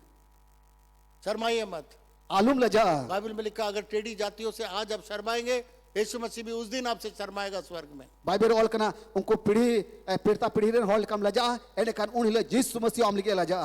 S1: शर्माइए मत।
S2: आलूम लजा
S1: बाइबल में लिखा अगर टेढ़ी जातियों से आज आप शर्माएंगे, यीशु मसीह भी उस दिन आपसे शर्माएगा स्वर्ग में।
S2: बाइबल ऑल कना उनको पीढ़ी पीड़ता पीढ़ी रे हॉल कम लजा एने कन उन हिल यीशु मसीह आम लिखे लजा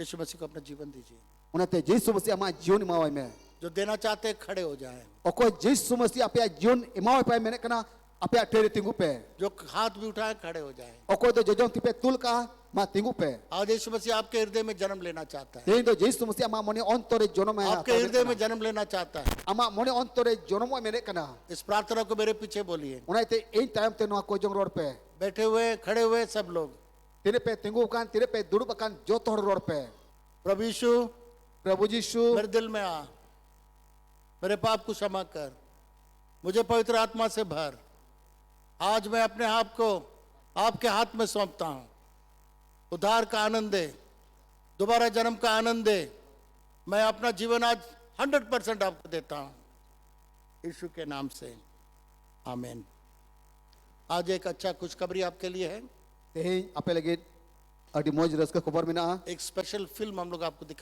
S1: यीशु मसीह को अपना जीवन दीजिए।
S2: उनते यीशु मसीह अमा जीवन मावाई में
S1: जो देना चाहते हैं खड़े हो जाएं।
S2: ओको यीशु मसीह अपया जीवन इमावे पे मेने कना अपया टेरे तिंगु पे
S1: जो हाथ भी उठाए खड़े हो जाएं।
S2: ओको तो जोजम ती पे तुल का मा तिंगु पे
S1: आज यीशु मसीह आपके हृदय में जन्म लेना चाहता है।
S2: तेहिन तो यीशु मसीह अमा मने अंतरे जन्म है
S1: आपके हृदय में जन्म लेना चाहता है।
S2: अमा मने अंतरे जन्म मेने कना
S1: इस प्रार्थना को मेरे पीछे बोलिए।
S2: उनाते इन टाइम ते नो को जंग रोड पे
S1: बैठे हुए खड़े हुए सब लोग,
S2: तेरे पे तिंगु कान तेरे पे दुड़ब कान जो तोड़ रोड पे
S1: प्रभु यीशु
S2: प्रभु यीशु
S1: मेरे दिल में आ, मेरे पाप को क्षमा कर, मुझे पवित्र आत्मा से भर। आज मैं अपने आप को आपके हाथ में सौंपता हूं। उद्धार का आनंद दे, दोबारा जन्म का आनंद दे। मैं अपना जीवन आज 100% आपको देता हूं यीशु के नाम से, आमीन। आज एक अच्छा खुशखबरी आपके लिए है।
S2: तेहिन आपे लगे अडी मौज रस का खबर में ना
S1: एक स्पेशल फिल्म हम लोग आपको दिखा